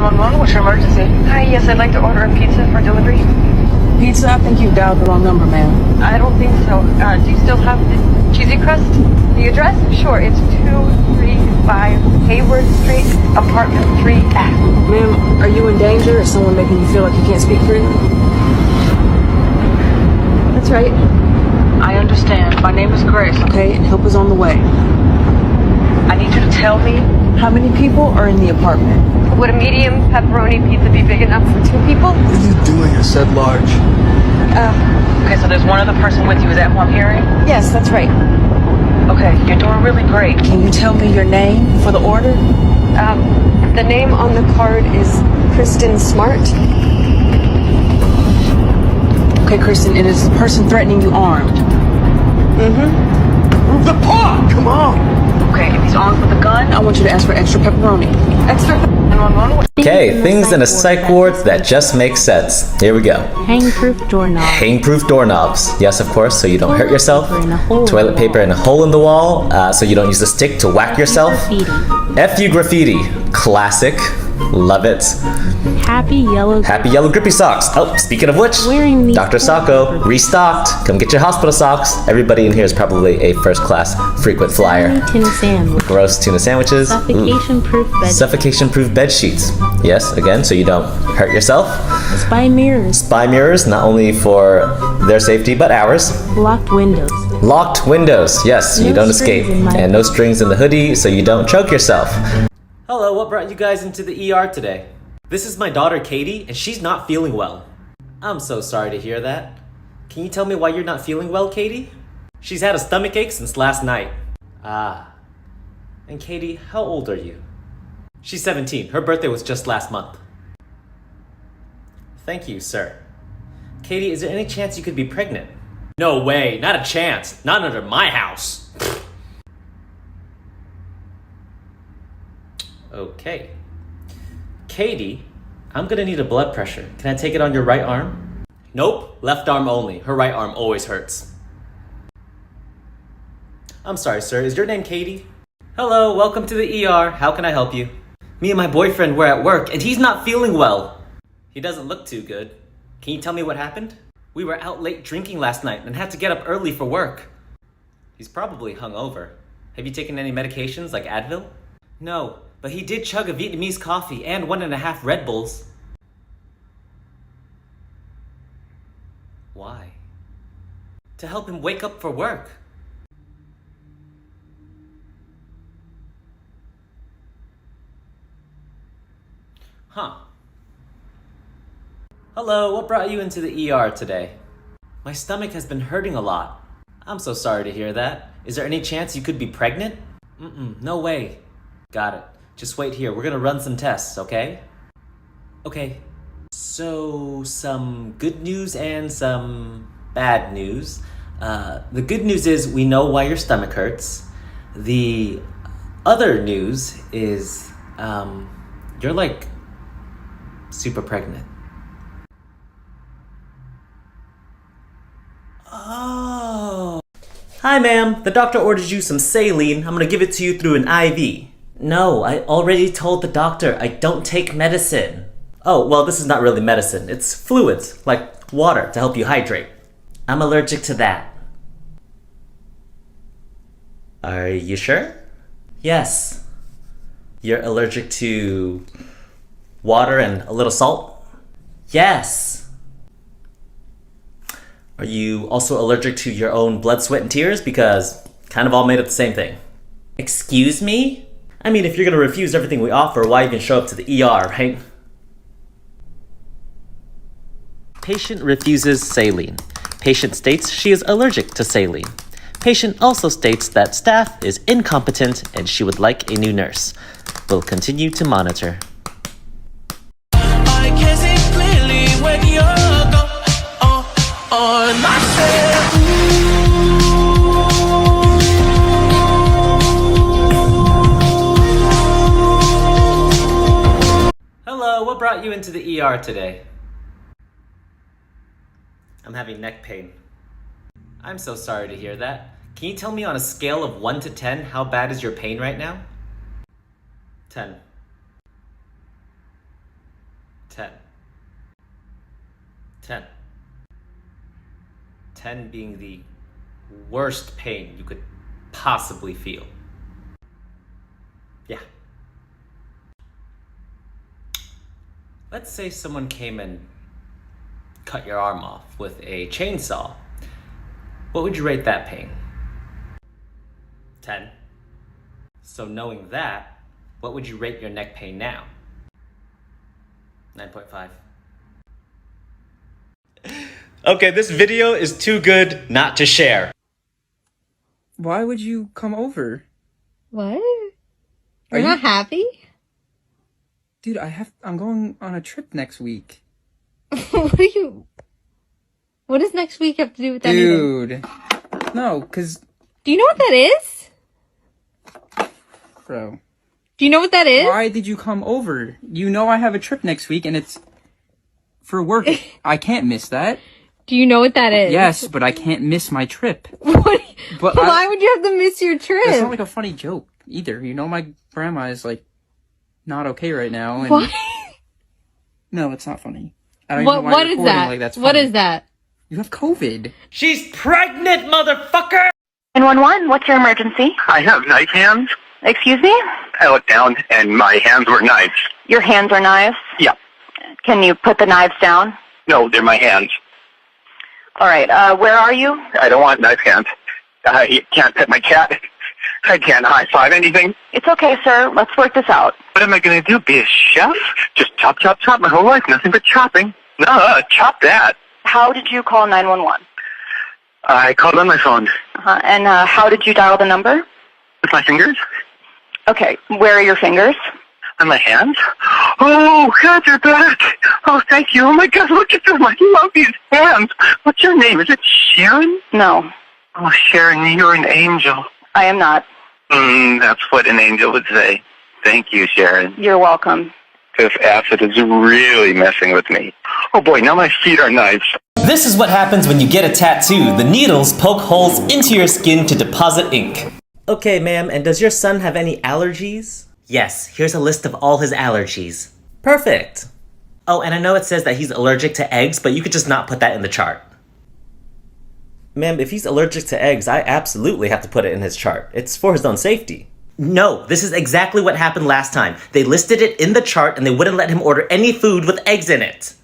911, what's your emergency? Hi, yes, I'd like to order a pizza for delivery. Pizza? I think you dialed the wrong number, ma'am. I don't think so. Do you still have the cheesy crust? The address? Sure, it's 235 Hayward Street, apartment 3F. Ma'am, are you in danger? Is someone making you feel like you can't speak freely? That's right. I understand. My name is Grace, okay? And help is on the way. I need you to tell me how many people are in the apartment. Would a medium pepperoni pizza be big enough for 2 people? What are you doing? I said large. Okay, so there's one other person with you. Is that who I'm hearing? Yes, that's right. Okay, you're doing really great. Can you tell me your name for the order? The name on the card is Kristen Smart. Okay, Kristen, and is the person threatening you armed? Mm-hmm. Move the paw! Come on! Okay, if he's armed with a gun, I want you to ask for extra pepperoni. Extra 911. Okay, things in a psych ward that just make sense. Here we go. Hang-proof doorknob. Hang-proof doorknobs. Yes, of course, so you don't hurt yourself. Toilet paper in a hole in the wall, so you don't use a stick to whack yourself. F.U. graffiti. Classic. Love it. Happy yellow grippy socks. Oh, speaking of which, Wearing these Dr. Sacco, restocked. Come get your hospital socks. Everybody in here is probably a first-class frequent flyer. tuna sandwich. Gross tuna sandwiches. Suffocation-proof bed. Suffocation-proof bed sheets. Yes, again, so you don't hurt yourself. Spy mirrors. Spy mirrors, not only for their safety, but ours. Locked windows. Locked windows, yes, so you No don't strings escape. in my And no strings in the hoodie, so you don't choke yourself. Hello, what brought you guys into the ER today? This is my daughter Katie, and she's not feeling well. I'm so sorry to hear that. Can you tell me why you're not feeling well, Katie? She's had a stomachache since last night. Ah. And Katie, how old are you? She's 17. Her birthday was just last month. Thank you, sir. Katie, is there any chance you could be pregnant? No way, not a chance. Not under my house. Okay. Katie, I'm gonna need a blood pressure. Can I take it on your right arm? Nope, left arm only. Her right arm always hurts. I'm sorry, sir. Is your name Katie? Hello, welcome to the ER. How can I help you? Me and my boyfriend were at work, and he's not feeling well. He doesn't look too good. Can you tell me what happened? We were out late drinking last night and had to get up early for work. He's probably hungover. Have you taken any medications like Advil? No, but he did chug a Vietnamese coffee and 1.5 Red Bulls. Why? To help him wake up for work. Huh. Hello, what brought you into the ER today? My stomach has been hurting a lot. I'm so sorry to hear that. Is there any chance you could be pregnant? No way. Got it. Just wait here. We're gonna run some tests, okay? Okay. So, some good news and some bad news. The good news is we know why your stomach hurts. The other news is, you're like super pregnant. Oh. Hi, ma'am. The doctor ordered you some saline. I'm gonna give it to you through an IV. No, I already told the doctor I don't take medicine. Oh, well, this is not really medicine. It's fluids, like water, to help you hydrate. I'm allergic to that. Are you sure? Yes. You're allergic to water and a little salt? Yes. Are you also allergic to your own blood, sweat, and tears? Because kind of all made up the same thing. Excuse me? I mean, if you're gonna refuse everything we offer, why even show up to the ER, right? Patient refuses saline. Patient states she is allergic to saline. Patient also states that staff is incompetent and she would like a new nurse. We'll continue to monitor. I can see clearly when you're gone on myself. Hello, what brought you into the ER today? I'm having neck pain. I'm so sorry to hear that. Can you tell me on a scale of 1 to 10 how bad is your pain right now? 10. 10. 10. 10 being the worst pain you could possibly feel. Yeah. Let's say someone came and cut your arm off with a chainsaw. What would you rate that pain? 10. So knowing that, what would you rate your neck pain now? 9.5. Okay, this video is too good not to share. Why would you come over? What? Are You're not you- happy? Dude, I'm going on a trip next week. What does next week have to do with anything? Dude. No, cause, Do you know what that is? bro. Do you know what that is? Why did you come over? You know I have a trip next week and it's for work. I can't miss that. Do you know what that is? Yes, but I can't miss my trip. What? But Why would you have to miss your trip? It's not like a funny joke either. You know my grandma is like not okay right now. And What? No, it's not funny. I don't even know why What you're is recording that? like that's What funny. is that? You have COVID. She's pregnant, motherfucker! 911, what's your emergency? I have knife hands. Excuse me? I looked down and my hands were knives. Your hands are knives? Yeah. Can you put the knives down? No, they're my hands. All right, where are you? I don't want knife hands. I can't pet my cat. I can't high five anything. It's okay, sir. Let's work this out. What am I going to do? Be a chef? Just chop, chop, chop my whole life. Nothing but chopping. No, chop that. How did you call 911? I called on my phone. And how did you dial the number? With my fingers? Okay, where are your fingers? On my hands? Oh, God, you're back. Oh, thank you. Oh, my God, look at them. I love these hands. What's your name? Is it Sharon? No, Oh, Sharon, you're an angel. I am not. That's what an angel would say. Thank you, Sharon. You're welcome. This acid is really messing with me. Oh, boy, now my feet are knives. This is what happens when you get a tattoo. The needles poke holes into your skin to deposit ink. Okay, ma'am, and does your son have any allergies? Yes, here's a list of all his allergies. Perfect. Oh, and I know it says that he's allergic to eggs, but you could just not put that in the chart. Ma'am, if he's allergic to eggs, I absolutely have to put it in his chart. It's for his own safety. No, this is exactly what happened last time. They listed it in the chart and they wouldn't let him order any food with eggs in it.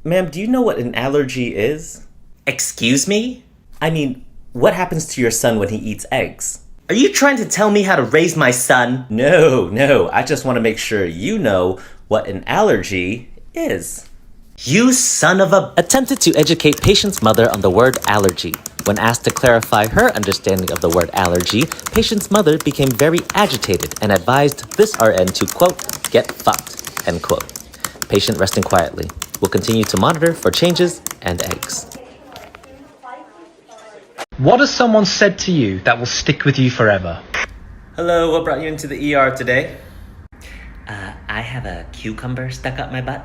Ma'am, do you know what an allergy is? Excuse me? I mean, what happens to your son when he eats eggs? Are you trying to tell me how to raise my son? No, I just want to make sure you know what an allergy is. You son of a... Attempted to educate patient's mother on the word allergy. When asked to clarify her understanding of the word allergy, patient's mother became very agitated and advised this RN to, quote, get fucked, end quote. Patient resting quietly. We'll continue to monitor for changes and eggs. What has someone said to you that will stick with you forever? Hello, what brought you into the ER today? I have a cucumber stuck up my butt.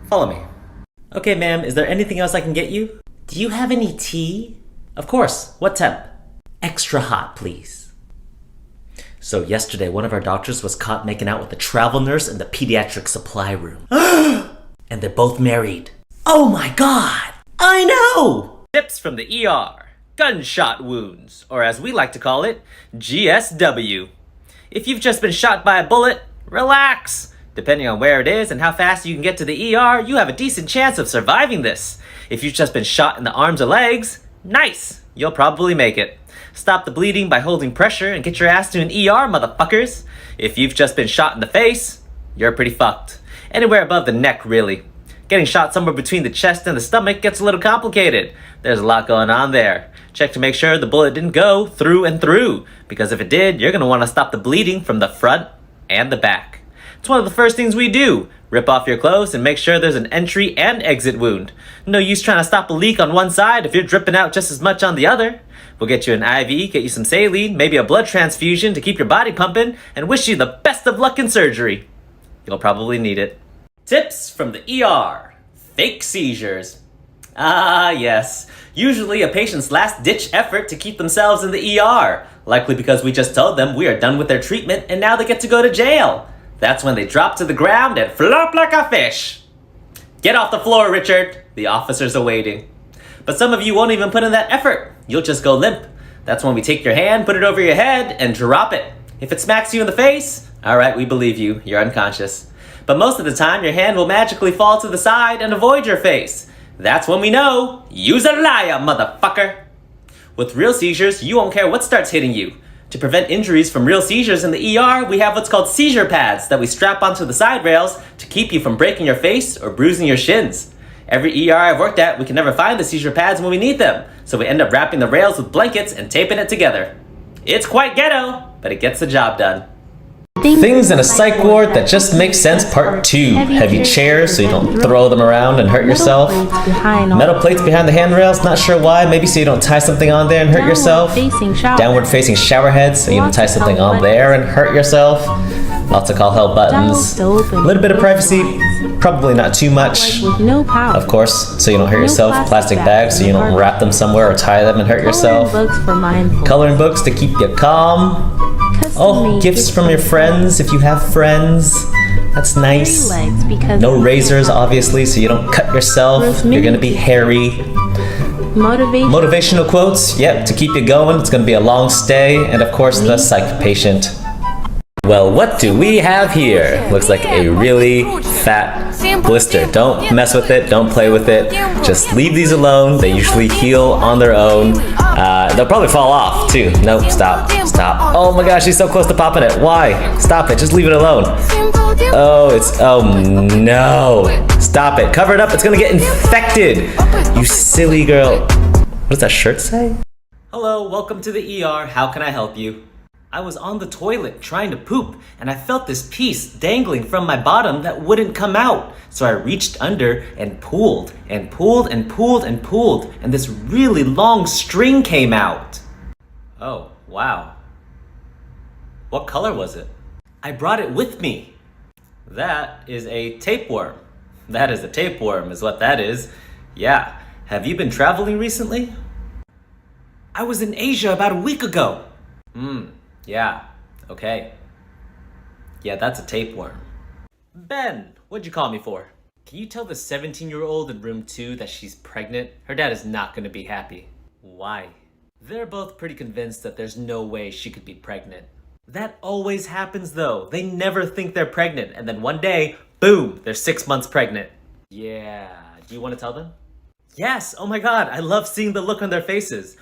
Follow me. Okay, ma'am, is there anything else I can get you? Do you have any tea? Of course. What temp? Extra hot, please. So yesterday, one of our doctors was caught making out with a travel nurse in the pediatric supply room. And they're both married. Oh my god! I know! Tips from the ER. Gunshot wounds, or as we like to call it, GSW. If you've just been shot by a bullet, relax. Depending on where it is and how fast you can get to the ER, you have a decent chance of surviving this. If you've just been shot in the arms or legs, nice! You'll probably make it. Stop the bleeding by holding pressure and get your ass to an ER, motherfuckers. If you've just been shot in the face, you're pretty fucked. Anywhere above the neck, really. Getting shot somewhere between the chest and the stomach gets a little complicated. There's a lot going on there. Check to make sure the bullet didn't go through and through, because if it did, you're gonna want to stop the bleeding from the front and the back. It's one of the first things we do. Rip off your clothes and make sure there's an entry and exit wound. No use trying to stop a leak on one side if you're dripping out just as much on the other. We'll get you an IV, get you some saline, maybe a blood transfusion to keep your body pumping, and wish you the best of luck in surgery. You'll probably need it. Tips from the ER. Fake seizures. Ah, yes. Usually a patient's last-ditch effort to keep themselves in the ER. Likely because we just told them we are done with their treatment and now they get to go to jail. That's when they drop to the ground and flop like a fish. Get off the floor, Richard. The officers are waiting. But some of you won't even put in that effort. You'll just go limp. That's when we take your hand, put it over your head, and drop it. If it smacks you in the face, alright, we believe you. You're unconscious. But most of the time, your hand will magically fall to the side and avoid your face. That's when we know, you's a liar, motherfucker. With real seizures, you won't care what starts hitting you. To prevent injuries from real seizures in the ER, we have what's called seizure pads that we strap onto the side rails to keep you from breaking your face or bruising your shins. Every ER I've worked at, we can never find the seizure pads when we need them, so we end up wrapping the rails with blankets and taping it together. It's quite ghetto, but it gets the job done. Things in a psych ward that just make sense, part 2. Heavy chairs so you don't throw them around and hurt yourself. Metal plates behind the handrails, not sure why, maybe so you don't tie something on there and hurt yourself. Downward facing shower heads so you don't tie something on there and hurt yourself. Lots of call help buttons. A little bit of privacy, probably not too much. Of course, so you don't hurt yourself. Plastic bags so you don't wrap them somewhere or tie them and hurt yourself. Coloring books to keep you calm. Oh, gifts from your friends if you have friends. That's nice. No razors, obviously, so you don't cut yourself. You're gonna be hairy. Motivational quotes, yep, to keep you going. It's gonna be a long stay. And of course, the psych patient. Well, what do we have here? Looks like a really fat blister. Don't mess with it, don't play with it. Just leave these alone. They usually heal on their own. They'll probably fall off too. Nope, stop. Oh my gosh, she's so close to popping it. Why? Stop it, just leave it alone. Oh no. Stop it, cover it up, it's gonna get infected. You silly girl. What does that shirt say? Hello, welcome to the ER. How can I help you? I was on the toilet trying to poop and I felt this piece dangling from my bottom that wouldn't come out. So I reached under and pulled and pulled and pulled and pulled and this really long string came out. Oh, wow. What color was it? I brought it with me. That is a tapeworm. That is a tapeworm is what that is. Yeah. Have you been traveling recently? I was in Asia about a week ago. Yeah, okay. Yeah, that's a tapeworm. Ben, what'd you call me for? Can you tell the 17-year-old in room 2 that she's pregnant? Her dad is not gonna be happy. Why? They're both pretty convinced that there's no way she could be pregnant. That always happens though. They never think they're pregnant, and then one day, boom, they're 6 months pregnant. Yeah, do you want to tell them? Yes, oh my god, I love seeing the look on their faces.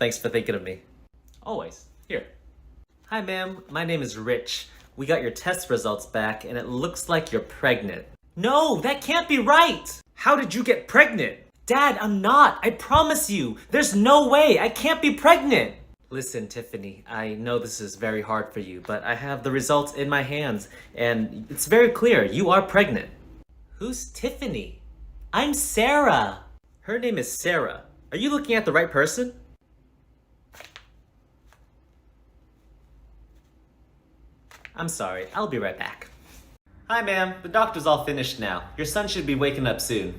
Thanks for thinking of me. Always. Here. Hi ma'am, my name is Rich. We got your test results back and it looks like you're pregnant. No, that can't be right! How did you get pregnant? Dad, I'm not, I promise you. There's no way, I can't be pregnant. Listen, Tiffany, I know this is very hard for you, but I have the results in my hands and it's very clear, you are pregnant. Who's Tiffany? I'm Sarah. Her name is Sarah. Are you looking at the right person? I'm sorry, I'll be right back. Hi ma'am, the doctor's all finished now. Your son should be waking up soon.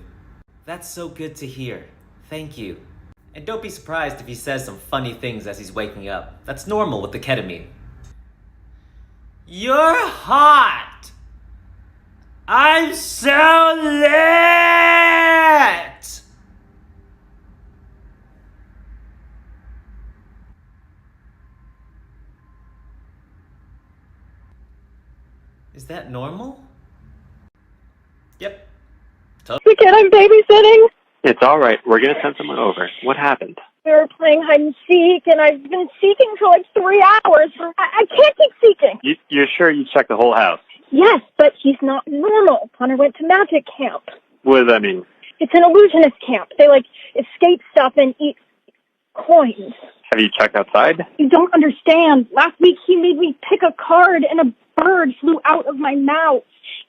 That's so good to hear. Thank you. And don't be surprised if he says some funny things as he's waking up. That's normal with the ketamine. You're hot! I'm so lit! Is that normal? Yep. The kid I'm babysitting? It's all right. We're going to send someone over. What happened? We were playing hide and seek, and I've been seeking for like 3 hours. I can't keep seeking. You're sure you checked the whole house? Yes, but he's not normal. Connor went to magic camp. What does that mean? It's an illusionist camp. They escape stuff and eat coins. Have you checked outside? You don't understand. Last week he made me pick a card and a bird flew out of my mouth.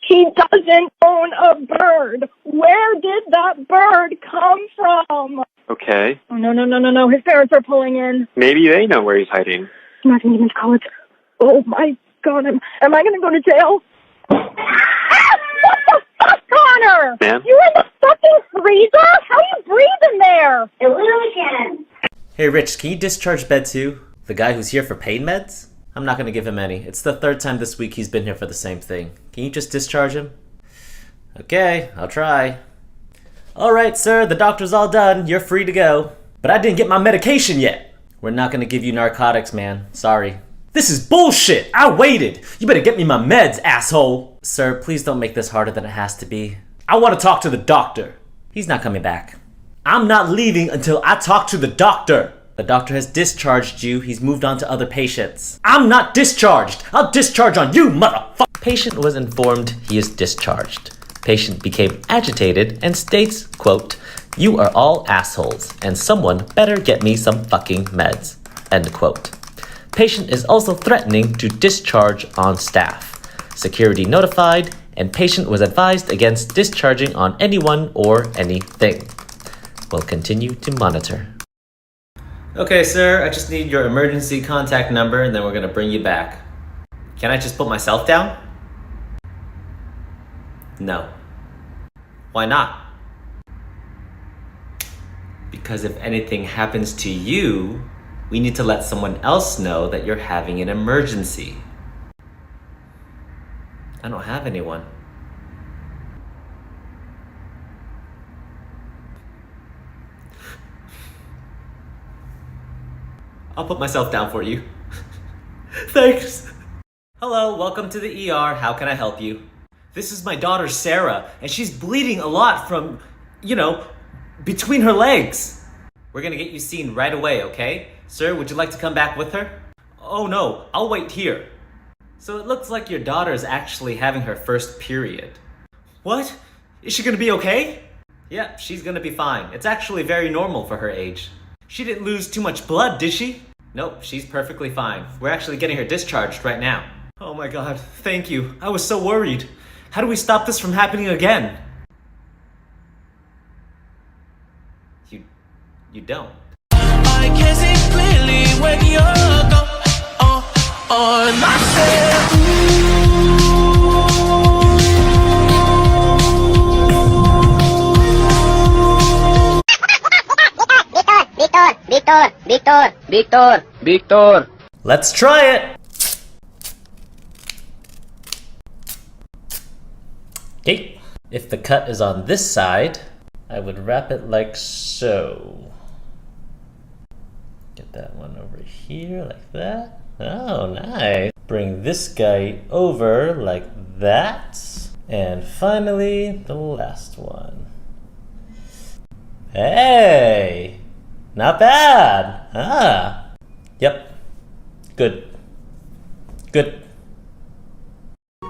He doesn't own a bird. Where did that bird come from? Okay. Oh, no. His parents are pulling in. Maybe they know where he's hiding. I'm not going to get into college. Oh, my God. Am I going to go to jail? What the fuck, Connor? Ma'am? You in the fucking freezer? How you breathe in there? I literally can. Hey Rich, can you discharge bed 2? The guy who's here for pain meds? I'm not gonna give him any. It's the 3rd time this week he's been here for the same thing. Can you just discharge him? Okay, I'll try. Alright, sir, the doctor's all done. You're free to go. But I didn't get my medication yet. We're not gonna give you narcotics, man. Sorry. This is bullshit! I waited! You better get me my meds, asshole! Sir, please don't make this harder than it has to be. I want to talk to the doctor. He's not coming back. I'm not leaving until I talk to the doctor. The doctor has discharged you. He's moved on to other patients. I'm not discharged. I'll discharge on you, motherfucker. Patient was informed he is discharged. Patient became agitated and states, quote, "You are all assholes and someone better get me some fucking meds," end quote. Patient is also threatening to discharge on staff. Security notified, and patient was advised against discharging on anyone or anything. We'll continue to monitor. Okay, sir, I just need your emergency contact number and then we're gonna bring you back. Can I just put myself down? No. Why not? Because if anything happens to you, we need to let someone else know that you're having an emergency. I don't have anyone. I'll put myself down for you. Thanks. Hello, welcome to the ER. How can I help you? This is my daughter, Sarah, and she's bleeding a lot from, between her legs. We're gonna get you seen right away, okay? Sir, would you like to come back with her? Oh no, I'll wait here. So it looks like your daughter is actually having her first period. What? Is she gonna be okay? Yep, she's gonna be fine. It's actually very normal for her age. She didn't lose too much blood, did she? Nope, she's perfectly fine. We're actually getting her discharged right now. Oh my god, thank you. I was so worried. How do we stop this from happening again? You don't. I can see clearly when you're gone on myself. Victor. Let's try it! Okay, if the cut is on this side, I would wrap it like so. Get that one over here like that. Oh, nice. Bring this guy over like that. And finally, the last one. Hey! Not bad! Ah! Yep. Good. Good.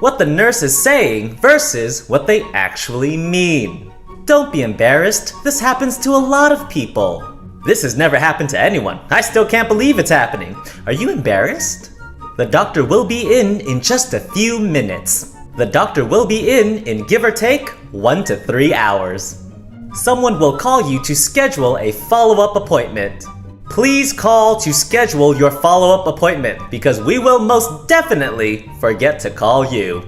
What the nurse is saying versus what they actually mean. Don't be embarrassed. This happens to a lot of people. This has never happened to anyone. I still can't believe it's happening. Are you embarrassed? The doctor will be in just a few minutes. The doctor will be in give or take 1 to 3 hours. Someone will call you to schedule a follow-up appointment. Please call to schedule your follow-up appointment because we will most definitely forget to call you.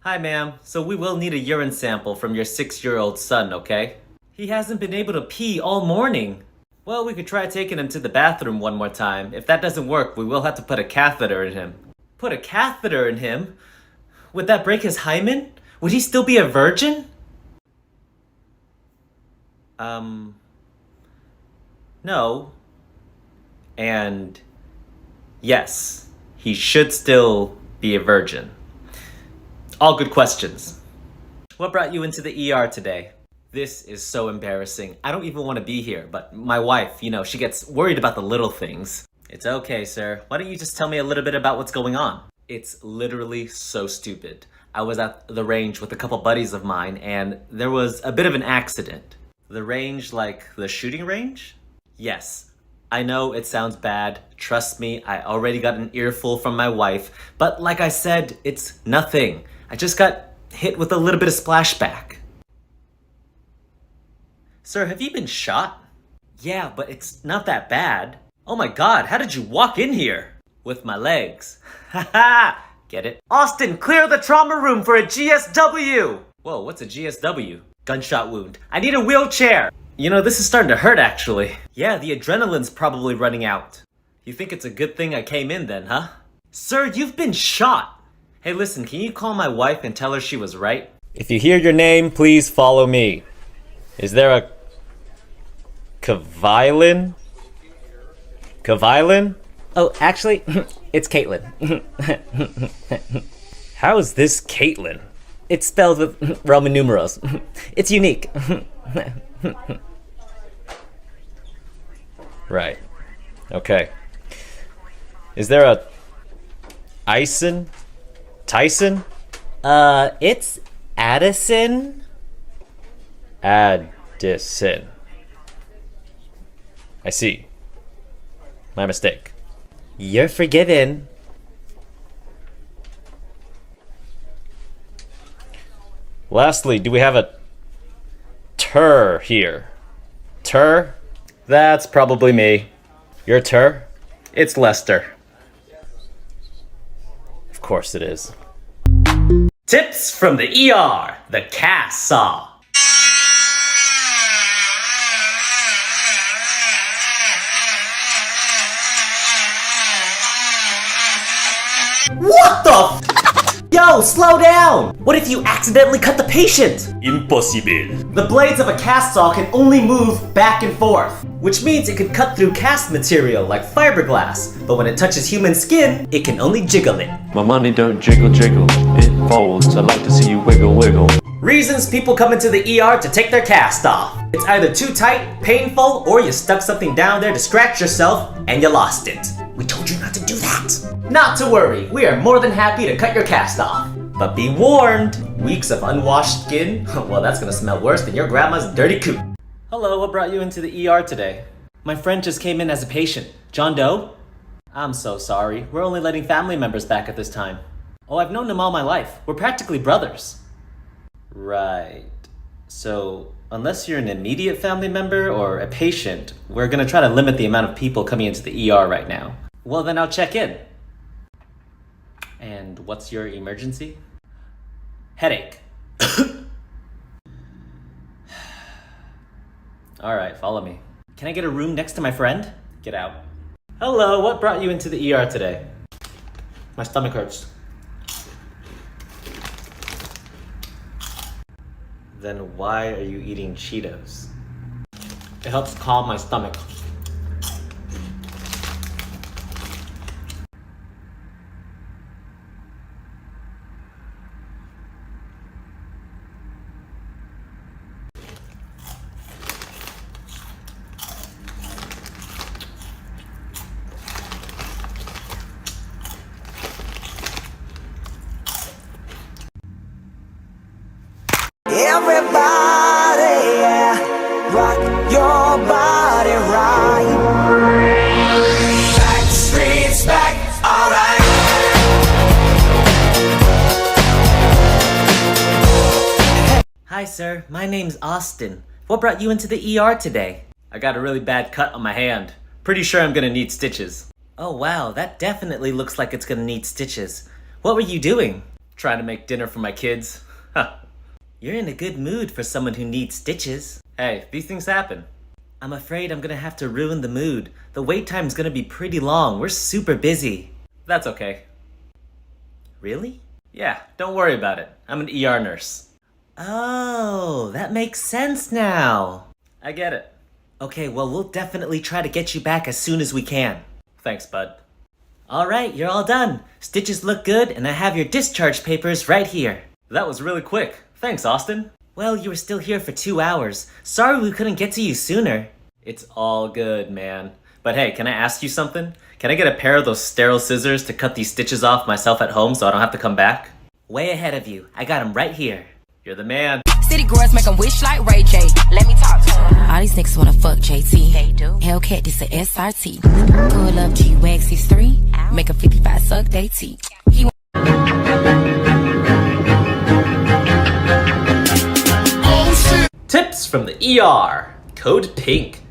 Hi ma'am, so we will need a urine sample from your 6-year-old son, okay? He hasn't been able to pee all morning. Well, we could try taking him to the bathroom one more time. If that doesn't work, we will have to put a catheter in him. Put a catheter in him? Would that break his hymen? Would he still be a virgin? No. And yes, he should still be a virgin. All good questions. What brought you into the ER today? This is so embarrassing. I don't even want to be here, but my wife, she gets worried about the little things. It's okay, sir. Why don't you just tell me a little bit about what's going on? It's literally so stupid. I was at the range with a couple buddies of mine, and there was a bit of an accident. The range, like the shooting range? Yes. I know it sounds bad. Trust me, I already got an earful from my wife. But like I said, it's nothing. I just got hit with a little bit of splashback. Sir, have you been shot? Yeah, but it's not that bad. Oh my god, how did you walk in here? With my legs. Haha! Get it? Austin, clear the trauma room for a GSW! Whoa, what's a GSW? Gunshot wound. I need a wheelchair! You know, this is starting to hurt actually. Yeah, the adrenaline's probably running out. You think it's a good thing I came in then, huh? Sir, you've been shot! Hey listen, can you call my wife and tell her she was right? If you hear your name, please follow me. Is there a... Kevylin? Kevylin? Oh, actually, it's Caitlin. How is this Caitlin? It's spelled with Roman numerals. It's unique. Right. Okay. Is there a... Ison? Tyson? It's Addison? Addison. I see. My mistake. You're forgiven. Lastly, do we have a Tur here? Tur? That's probably me. You're Tur? It's Lester. Of course it is. Tips from the ER, the cast saw. What the f? Yo, slow down! What if you accidentally cut the patient? Impossible. The blades of a cast saw can only move back and forth, which means it could cut through cast material like fiberglass, but when it touches human skin, it can only jiggle it. My money don't jiggle jiggle, it folds. I'd like to see you wiggle wiggle. Reasons people come into the ER to take their cast off. It's either too tight, painful, or you stuck something down there to scratch yourself and you lost it. We told you not to do that. Not to worry, we are more than happy to cut your cast off. But be warned, weeks of unwashed skin, well that's gonna smell worse than your grandma's dirty coot. Hello, what brought you into the ER today? My friend just came in as a patient. John Doe? I'm so sorry, we're only letting family members back at this time. Oh, I've known him all my life. We're practically brothers. Right. So, unless you're an immediate family member or a patient, we're gonna try to limit the amount of people coming into the ER right now. Well, then I'll check in. And what's your emergency? Headache. Alright, follow me. Can I get a room next to my friend? Get out. Hello, what brought you into the ER today? My stomach hurts. Then why are you eating Cheetos? It helps calm my stomach. Everybody, yeah, rock your body right. Back streets back, alright. Hi sir, my name's Austin. What brought you into the ER today? I got a really bad cut on my hand. Pretty sure I'm gonna need stitches. Oh wow, that definitely looks like it's gonna need stitches. What were you doing? Trying to make dinner for my kids. You're in a good mood for someone who needs stitches. Hey, these things happen. I'm afraid I'm gonna have to ruin the mood. The wait time's gonna be pretty long. We're super busy. That's okay. Really? Yeah, don't worry about it. I'm an ER nurse. Oh, that makes sense now. I get it. Okay, well, we'll definitely try to get you back as soon as we can. Thanks, bud. Alright, you're all done. Stitches look good, and I have your discharge papers right here. That was really quick. Thanks, Austin. Well, you were still here for 2 hours. Sorry we couldn't get to you sooner. It's all good, man. But hey, can I ask you something? Can I get a pair of those sterile scissors to cut these stitches off myself at home so I don't have to come back? Way ahead of you. I got them right here. You're the man. City girls make 'em wish like Ray J. Let me talk to 'em. All these niggas wanna fuck JT. They do. Hellcat, this a SRT. Pull up G-Wax 3. Make a 55 suck they teeth. Tips from the ER. Code PINK.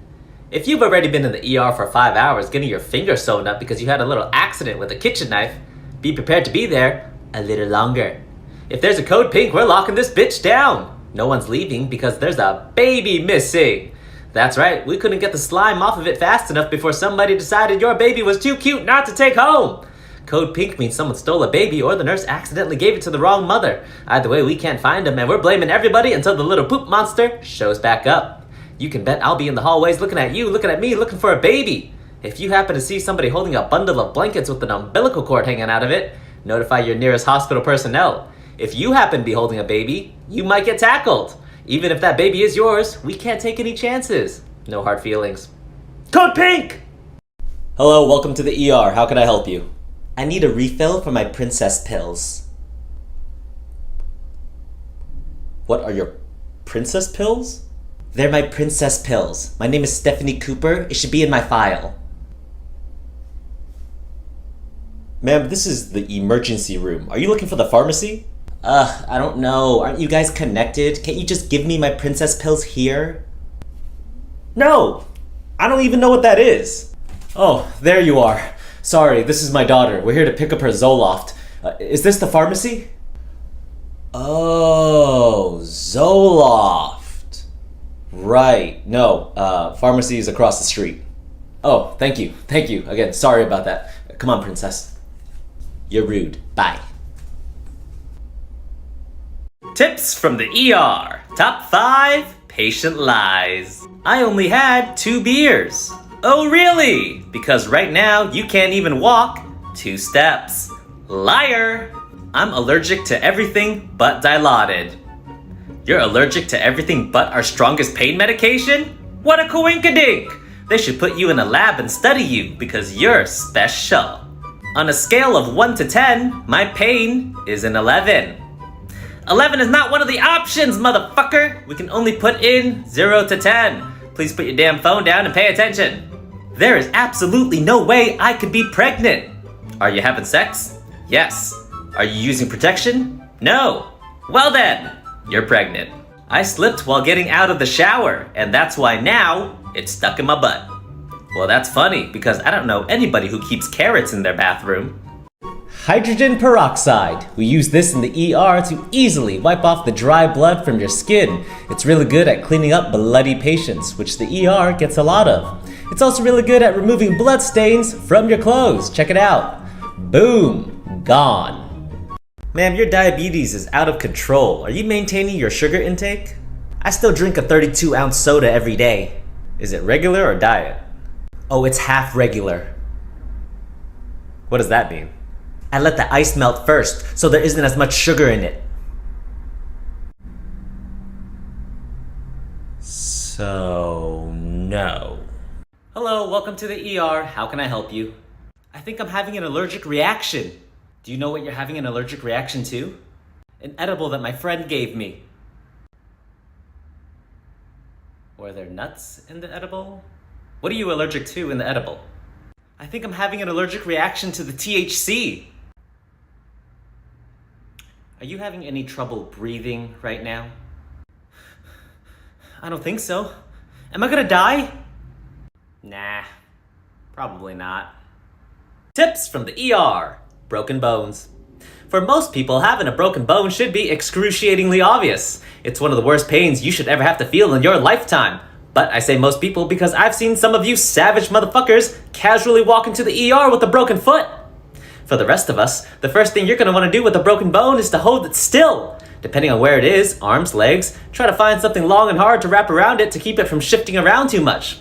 If you've already been in the ER for 5 hours getting your finger sewn up because you had a little accident with a kitchen knife, be prepared to be there a little longer. If there's a code pink, we're locking this bitch down. No one's leaving because there's a baby missing. That's right, we couldn't get the slime off of it fast enough before somebody decided your baby was too cute not to take home. Code pink means someone stole a baby or the nurse accidentally gave it to the wrong mother. Either way, we can't find them and we're blaming everybody until the little poop monster shows back up. You can bet I'll be in the hallways looking at you, looking at me, looking for a baby. If you happen to see somebody holding a bundle of blankets with an umbilical cord hanging out of it, notify your nearest hospital personnel. If you happen to be holding a baby, you might get tackled. Even if that baby is yours, we can't take any chances. No hard feelings. Code pink! Hello, welcome to the ER. How can I help you? I need a refill for my princess pills. What are your princess pills? They're my princess pills. My name is Stephanie Cooper. It should be in my file. Ma'am, this is the emergency room. Are you looking for the pharmacy? I don't know. Aren't you guys connected? Can't you just give me my princess pills here? No! I don't even know what that is. Oh, there you are. Sorry, this is my daughter. We're here to pick up her Zoloft. Is this the pharmacy? Oh, Zoloft. Right. No, pharmacy is across the street. Oh, thank you. Thank you. Again, sorry about that. Come on, princess. You're rude. Bye. Tips from the ER. Top 5 patient lies. I only had 2 beers. Oh really? Because right now you can't even walk 2 steps. Liar! I'm allergic to everything but Dilaudid. You're allergic to everything but our strongest pain medication? What a coinkadink! They should put you in a lab and study you because you're special. On a scale of 1 to 10, my pain is an 11. 11 is not one of the options, motherfucker! We can only put in 0 to 10. Please put your damn phone down and pay attention. There is absolutely no way I could be pregnant. Are you having sex? Yes. Are you using protection? No. Well then, you're pregnant. I slipped while getting out of the shower, and that's why now it's stuck in my butt. Well, that's funny because I don't know anybody who keeps carrots in their bathroom. Hydrogen peroxide. We use this in the ER to easily wipe off the dry blood from your skin. It's really good at cleaning up bloody patients, which the ER gets a lot of. It's also really good at removing blood stains from your clothes. Check it out. Boom. Gone. Ma'am, your diabetes is out of control. Are you maintaining your sugar intake? I still drink a 32-ounce soda every day. Is it regular or diet? Oh, it's half regular. What does that mean? I let the ice melt first, so there isn't as much sugar in it. So, no. Hello, welcome to the ER. How can I help you? I think I'm having an allergic reaction. Do you know what you're having an allergic reaction to? An edible that my friend gave me. Were there nuts in the edible? What are you allergic to in the edible? I think I'm having an allergic reaction to the THC. Are you having any trouble breathing right now? I don't think so. Am I gonna die? Nah, probably not. Tips from the ER. Broken bones. For most people, having a broken bone should be excruciatingly obvious. It's one of the worst pains you should ever have to feel in your lifetime. But I say most people because I've seen some of you savage motherfuckers casually walk into the ER with a broken foot. For the rest of us, the first thing you're going to want to do with a broken bone is to hold it still. Depending on where it is, arms, legs, try to find something long and hard to wrap around it to keep it from shifting around too much.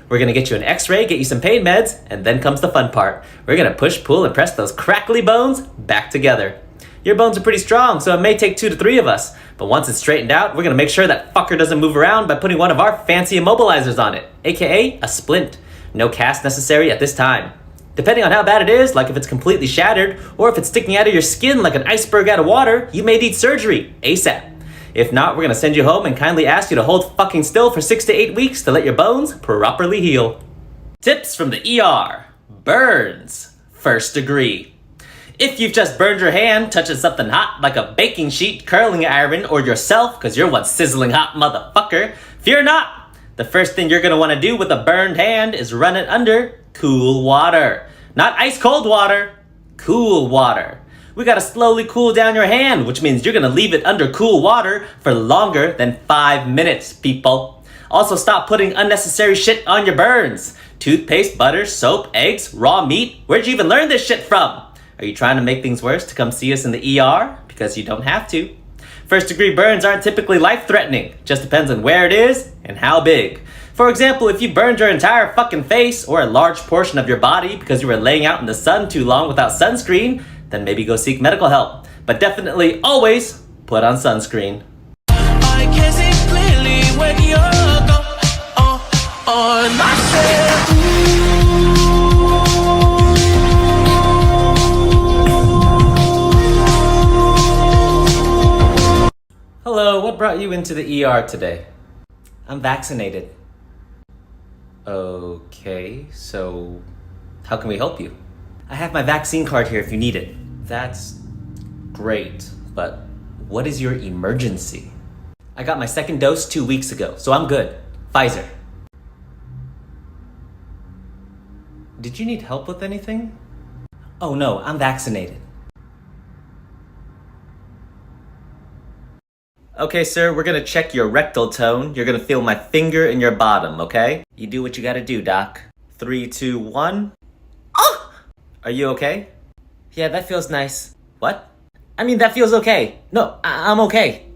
We're going to get you an x-ray, get you some pain meds, and then comes the fun part. We're going to push, pull, and press those crackly bones back together. Your bones are pretty strong, so it may take 2 to 3 of us. But once it's straightened out, we're going to make sure that fucker doesn't move around by putting one of our fancy immobilizers on it, aka a splint. No cast necessary at this time. Depending on how bad it is, like if it's completely shattered, or if it's sticking out of your skin like an iceberg out of water, you may need surgery, ASAP. If not, we're going to send you home and kindly ask you to hold fucking still for 6 to 8 weeks to let your bones properly heal. Tips from the ER. Burns. First degree. If you've just burned your hand touching something hot like a baking sheet, curling iron, or yourself because you're one sizzling hot motherfucker, fear not. The first thing you're gonna wanna do with a burned hand is run it under cool water. Not ice cold water, cool water. We gotta slowly cool down your hand, which means you're gonna leave it under cool water for longer than 5 minutes, people. Also, stop putting unnecessary shit on your burns. Toothpaste, butter, soap, eggs, raw meat. Where'd you even learn this shit from? Are you trying to make things worse to come see us in the ER? Because you don't have to. First degree burns aren't typically life-threatening. Just depends on where it is and how big. For example, if you burned your entire fucking face or a large portion of your body because you were laying out in the sun too long without sunscreen, then maybe go seek medical help. But definitely always put on sunscreen. I can see clearly when you're gone on myself. Hello, what brought you into the ER today? I'm vaccinated. Okay, so how can we help you? I have my vaccine card here if you need it. That's great, but what is your emergency? I got my second dose 2 weeks ago, so I'm good. Pfizer. Did you need help with anything? Oh no, I'm vaccinated. Okay, sir, we're gonna check your rectal tone. You're gonna feel my finger in your bottom, okay? You do what you gotta do, doc. 3, 2, 1. Oh! Are you okay? Yeah, that feels nice. What? I mean, that feels okay. No, I'm okay.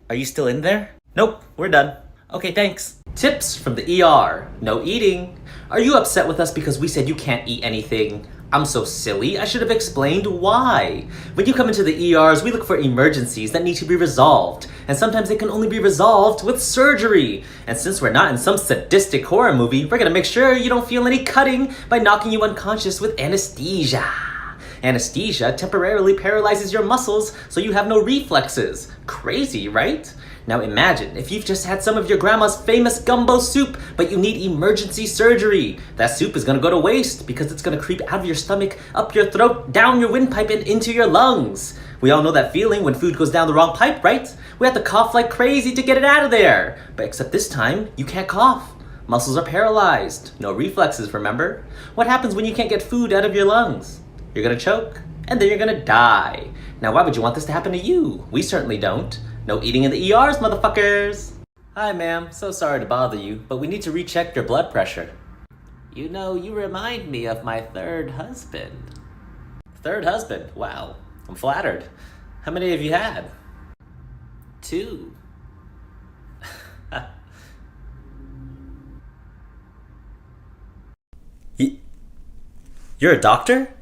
Are you still in there? Nope, we're done. Okay, thanks. Tips from the ER. No eating. Are you upset with us because we said you can't eat anything? I'm so silly, I should have explained why. When you come into the ERs, we look for emergencies that need to be resolved. And sometimes they can only be resolved with surgery. And since we're not in some sadistic horror movie, we're gonna make sure you don't feel any cutting by knocking you unconscious with anesthesia. Anesthesia temporarily paralyzes your muscles so you have no reflexes. Crazy, right? Now imagine if you've just had some of your grandma's famous gumbo soup, but you need emergency surgery. That soup is gonna go to waste because it's gonna creep out of your stomach, up your throat, down your windpipe, and into your lungs. We all know that feeling when food goes down the wrong pipe, right? We have to cough like crazy to get it out of there. But except this time, you can't cough. Muscles are paralyzed. No reflexes, remember? What happens when you can't get food out of your lungs? You're gonna choke, and then you're gonna die. Now why would you want this to happen to you? We certainly don't. No eating in the ERs, motherfuckers! Hi, ma'am. So sorry to bother you, but we need to recheck your blood pressure. You know, you remind me of my third husband. Third husband? Wow. I'm flattered. How many have you had? 2. You're a doctor?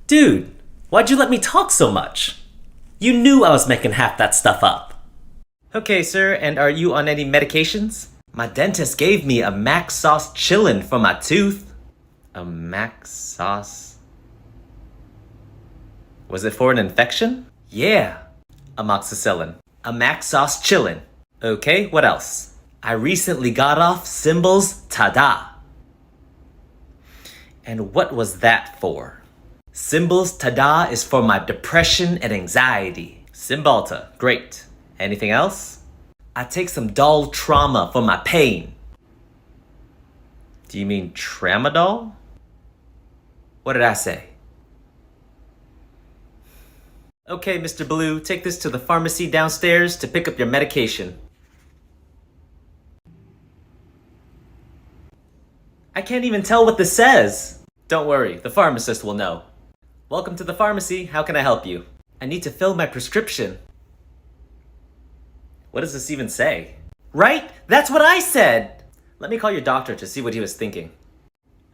Dude, why'd you let me talk so much? You knew I was making half that stuff up. Okay, sir, and are you on any medications? My dentist gave me a Max Sauce Chillin' for my tooth. A Max Sauce? Was it for an infection? Yeah, amoxicillin. A Max Sauce Chillin'. Okay, what else? I recently got off Symbol's Tada. And what was that for? Symbol's Tada is for my depression and anxiety. Cymbalta, great. Anything else? I take some dull trauma for my pain. Do you mean tramadol? What did I say? Okay, Mr. Blue, take this to the pharmacy downstairs to pick up your medication. I can't even tell what this says. Don't worry, the pharmacist will know. Welcome to the pharmacy. How can I help you? I need to fill my prescription. What does this even say? Right? That's what I said! Let me call your doctor to see what he was thinking.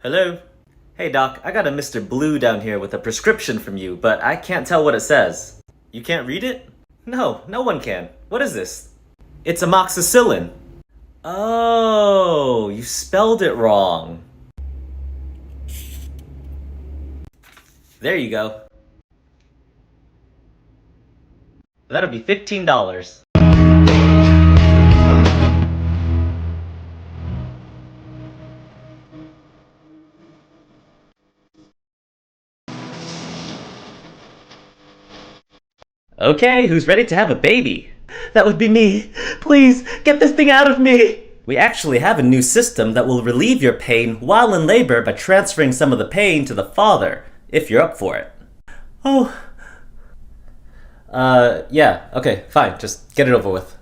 Hello? Hey doc, I got a Mr. Blue down here with a prescription from you, but I can't tell what it says. You can't read it? No, no one can. What is this? It's amoxicillin. Oh, you spelled it wrong. There you go. That'll be $15. Okay, who's ready to have a baby? That would be me. Please, get this thing out of me. We actually have a new system that will relieve your pain while in labor by transferring some of the pain to the father, if you're up for it. Oh. Yeah, okay, fine, just get it over with.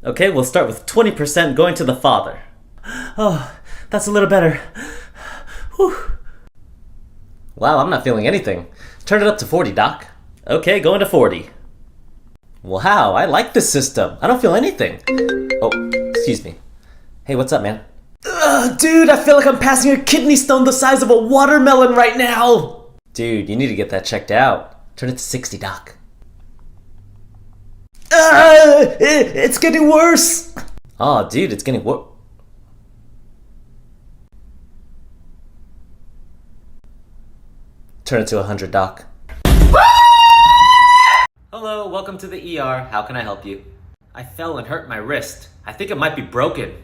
Okay, we'll start with 20% going to the father. Oh, that's a little better. Whew. Wow, I'm not feeling anything. Turn it up to 40, Doc. Okay, going to 40. Wow, I like this system. I don't feel anything. Oh, excuse me. Hey, what's up, man? Ugh, dude, I feel like I'm passing a kidney stone the size of a watermelon right now. Dude, you need to get that checked out. Turn it to 60, Doc. It's getting worse. Oh, dude, it's getting worse. Turn it to 100, Doc. Hello, welcome to the ER. How can I help you? I fell and hurt my wrist. I think it might be broken.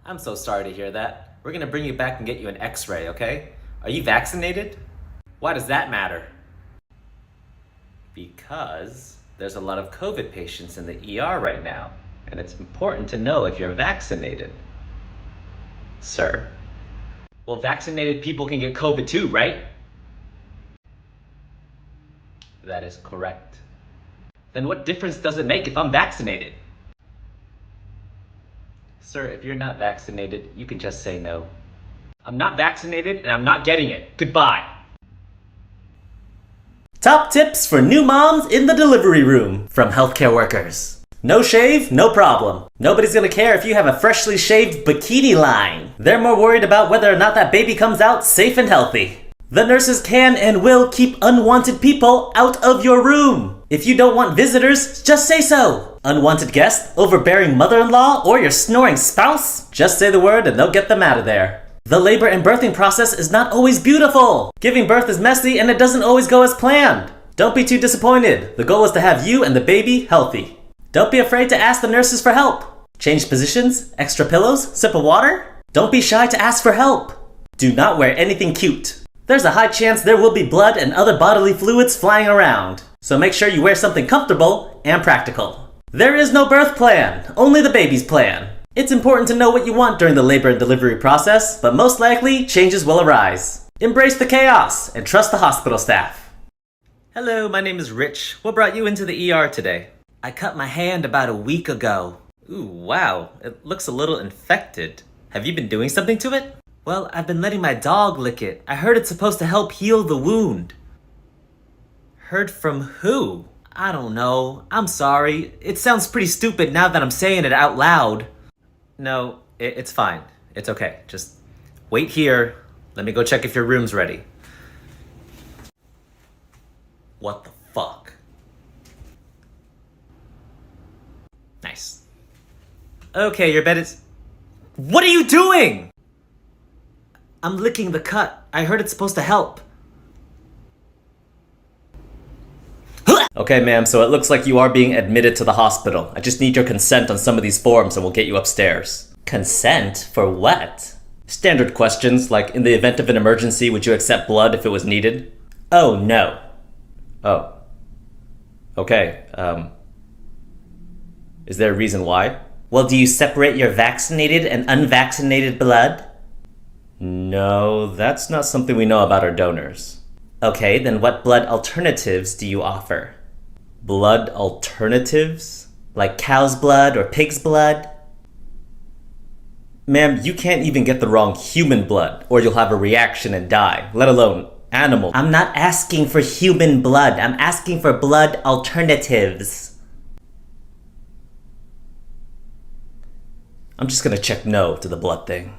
I'm so sorry to hear that. We're gonna bring you back and get you an x-ray, okay? Are you vaccinated? Why does that matter? Because there's a lot of COVID patients in the ER right now, and it's important to know if you're vaccinated. Sir. Well, vaccinated people can get COVID too, right? That is correct. Then what difference does it make if I'm vaccinated? Sir, if you're not vaccinated, you can just say no. I'm not vaccinated and I'm not getting it. Goodbye. Top tips for new moms in the delivery room from healthcare workers. No shave, no problem. Nobody's gonna care if you have a freshly shaved bikini line. They're more worried about whether or not that baby comes out safe and healthy. The nurses can and will keep unwanted people out of your room. If you don't want visitors, just say so. Unwanted guest, overbearing mother-in-law, or your snoring spouse? Just say the word and they'll get them out of there. The labor and birthing process is not always beautiful. Giving birth is messy and it doesn't always go as planned. Don't be too disappointed. The goal is to have you and the baby healthy. Don't be afraid to ask the nurses for help. Change positions, extra pillows, sip of water. Don't be shy to ask for help. Do not wear anything cute. There's a high chance there will be blood and other bodily fluids flying around. So make sure you wear something comfortable and practical. There is no birth plan, only the baby's plan. It's important to know what you want during the labor and delivery process, but most likely, changes will arise. Embrace the chaos and trust the hospital staff. Hello, my name is Rich. What brought you into the ER today? I cut my hand about a week ago. Ooh, wow, it looks a little infected. Have you been doing something to it? Well, I've been letting my dog lick it. I heard it's supposed to help heal the wound. Heard from who? I don't know. I'm sorry. It sounds pretty stupid now that I'm saying it out loud. No, it's fine. It's okay. Just wait here. Let me go check if your room's ready. What the fuck? Nice. Okay, your bed is... What are you doing? I'm licking the cut. I heard it's supposed to help. Okay, ma'am, so it looks like you are being admitted to the hospital. I just need your consent on some of these forms and we'll get you upstairs. Consent? For what? Standard questions, like in the event of an emergency, would you accept blood if it was needed? Oh, no. Oh. Okay, is there a reason why? Well, do you separate your vaccinated and unvaccinated blood? No, that's not something we know about our donors. Okay, then what blood alternatives do you offer? Blood alternatives? Like cow's blood or pig's blood? Ma'am, you can't even get the wrong human blood, or you'll have a reaction and die, let alone animal. I'm not asking for human blood, I'm asking for blood alternatives. I'm just gonna check no to the blood thing.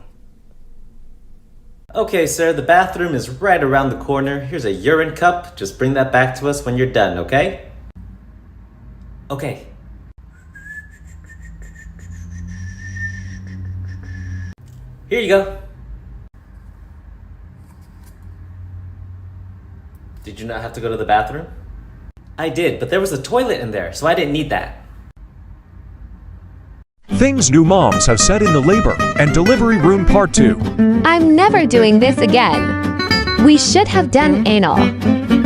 Okay, sir, the bathroom is right around the corner. Here's a urine cup. Just bring that back to us when you're done, okay? Okay. Here you go. Did you not have to go to the bathroom? I did, but there was a toilet in there, so I didn't need that. Things new moms have said in the labor and delivery room part 2. I'm never doing this again. We should have done anal.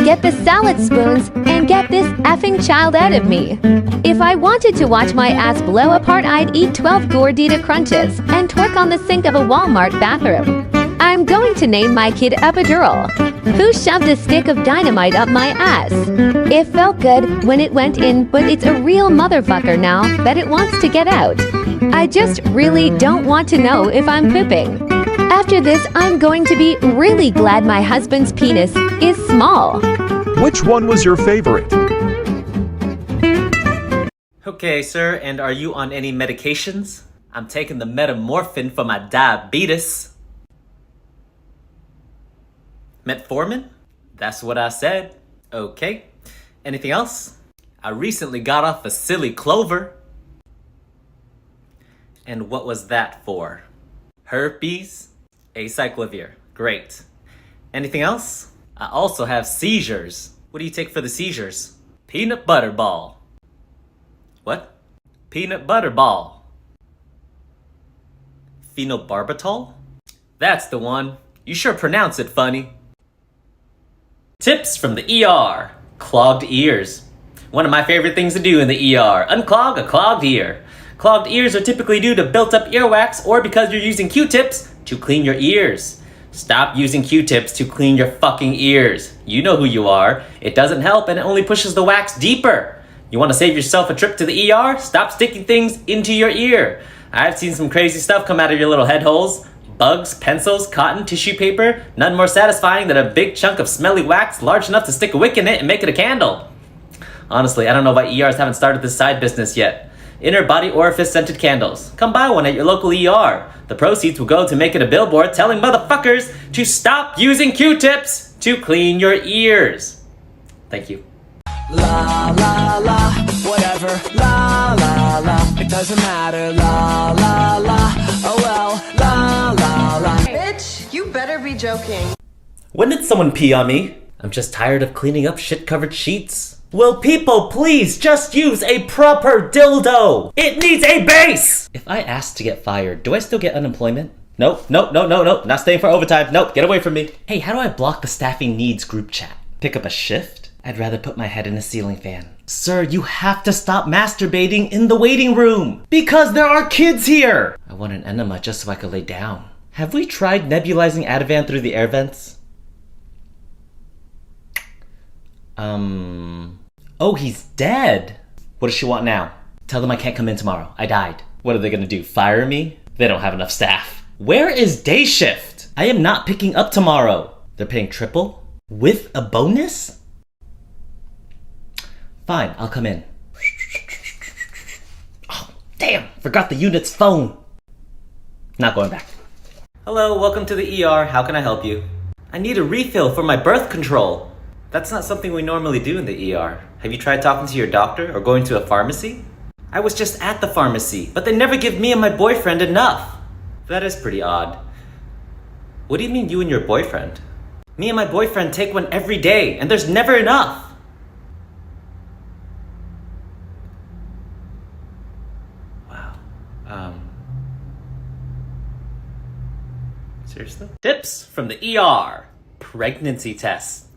get the salad spoons, and get this effing child out of me. If I wanted to watch my ass blow apart, I'd eat 12 Gordita crunches and twerk on the sink of a Walmart bathroom. I'm going to name my kid Epidural. Who shoved a stick of dynamite up my ass? It felt good when it went in, but it's a real motherfucker now that it wants to get out. I just really don't want to know if I'm pooping. After this, I'm going to be really glad my husband's penis is small. Which one was your favorite? Okay, sir, and are you on any medications? I'm taking the metamorphin for my diabetes. Metformin? That's what I said. Okay. Anything else? I recently got off a silly clover. And what was that for? Herpes? Acyclovir. Great. Anything else? I also have seizures. What do you take for the seizures? Peanut butter ball. What? Peanut butter ball. Phenobarbital? That's the one. You sure pronounce it funny. Tips from the ER. Clogged ears. One of my favorite things to do in the ER. Unclog a clogged ear. Clogged ears are typically due to built up earwax or because you're using Q-tips to clean your ears. Stop using Q-tips to clean your fucking ears. You know who you are. It doesn't help and it only pushes the wax deeper. You want to save yourself a trip to the ER? Stop sticking things into your ear. I've seen some crazy stuff come out of your little head holes. Bugs, pencils, cotton, tissue paper. None more satisfying than a big chunk of smelly wax large enough to stick a wick in it and make it a candle. Honestly, I don't know why ERs haven't started this side business yet. Inner body orifice scented candles. Come buy one at your local ER. The proceeds will go to making a billboard telling motherfuckers to stop using Q-tips to clean your ears. Thank you. La la la, whatever. La la la, it doesn't matter. La la la, oh well. La la la. Bitch, you better be joking. When did someone pee on me? I'm just tired of cleaning up shit-covered sheets. Will people please just use a proper dildo? It needs a base! If I ask to get fired, do I still get unemployment? Nope, nope, no, no, no, not staying for overtime. Nope, get away from me. Hey, how do I block the staffing needs group chat? Pick up a shift? I'd rather put my head in a ceiling fan. Sir, you have to stop masturbating in the waiting room because there are kids here. I want an enema just so I could lay down. Have we tried nebulizing Ativan through the air vents? Oh, he's dead. What does she want now? Tell them I can't come in tomorrow. I died. What are they gonna do, fire me? They don't have enough staff. Where is day shift? I am not picking up tomorrow. They're paying triple? With a bonus? Fine, I'll come in. Oh, damn, forgot the unit's phone. Not going back. Hello, welcome to the ER. How can I help you? I need a refill for my birth control. That's not something we normally do in the ER. Have you tried talking to your doctor or going to a pharmacy? I was just at the pharmacy, but they never give me and my boyfriend enough. That is pretty odd. What do you mean you and your boyfriend? Me and my boyfriend take one every day, and there's never enough. Wow. Seriously? Tips from the ER. Pregnancy tests.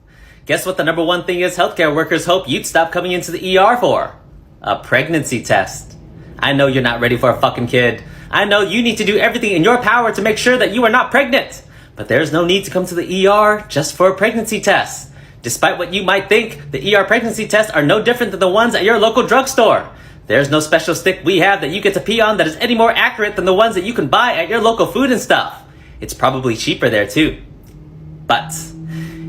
Guess what the number one thing is healthcare workers hope you'd stop coming into the ER for? A pregnancy test. I know you're not ready for a fucking kid. I know you need to do everything in your power to make sure that you are not pregnant. But there's no need to come to the ER just for a pregnancy test. Despite what you might think, the ER pregnancy tests are no different than the ones at your local drugstore. There's no special stick we have that you get to pee on that is any more accurate than the ones that you can buy at your local food and stuff. It's probably cheaper there too. But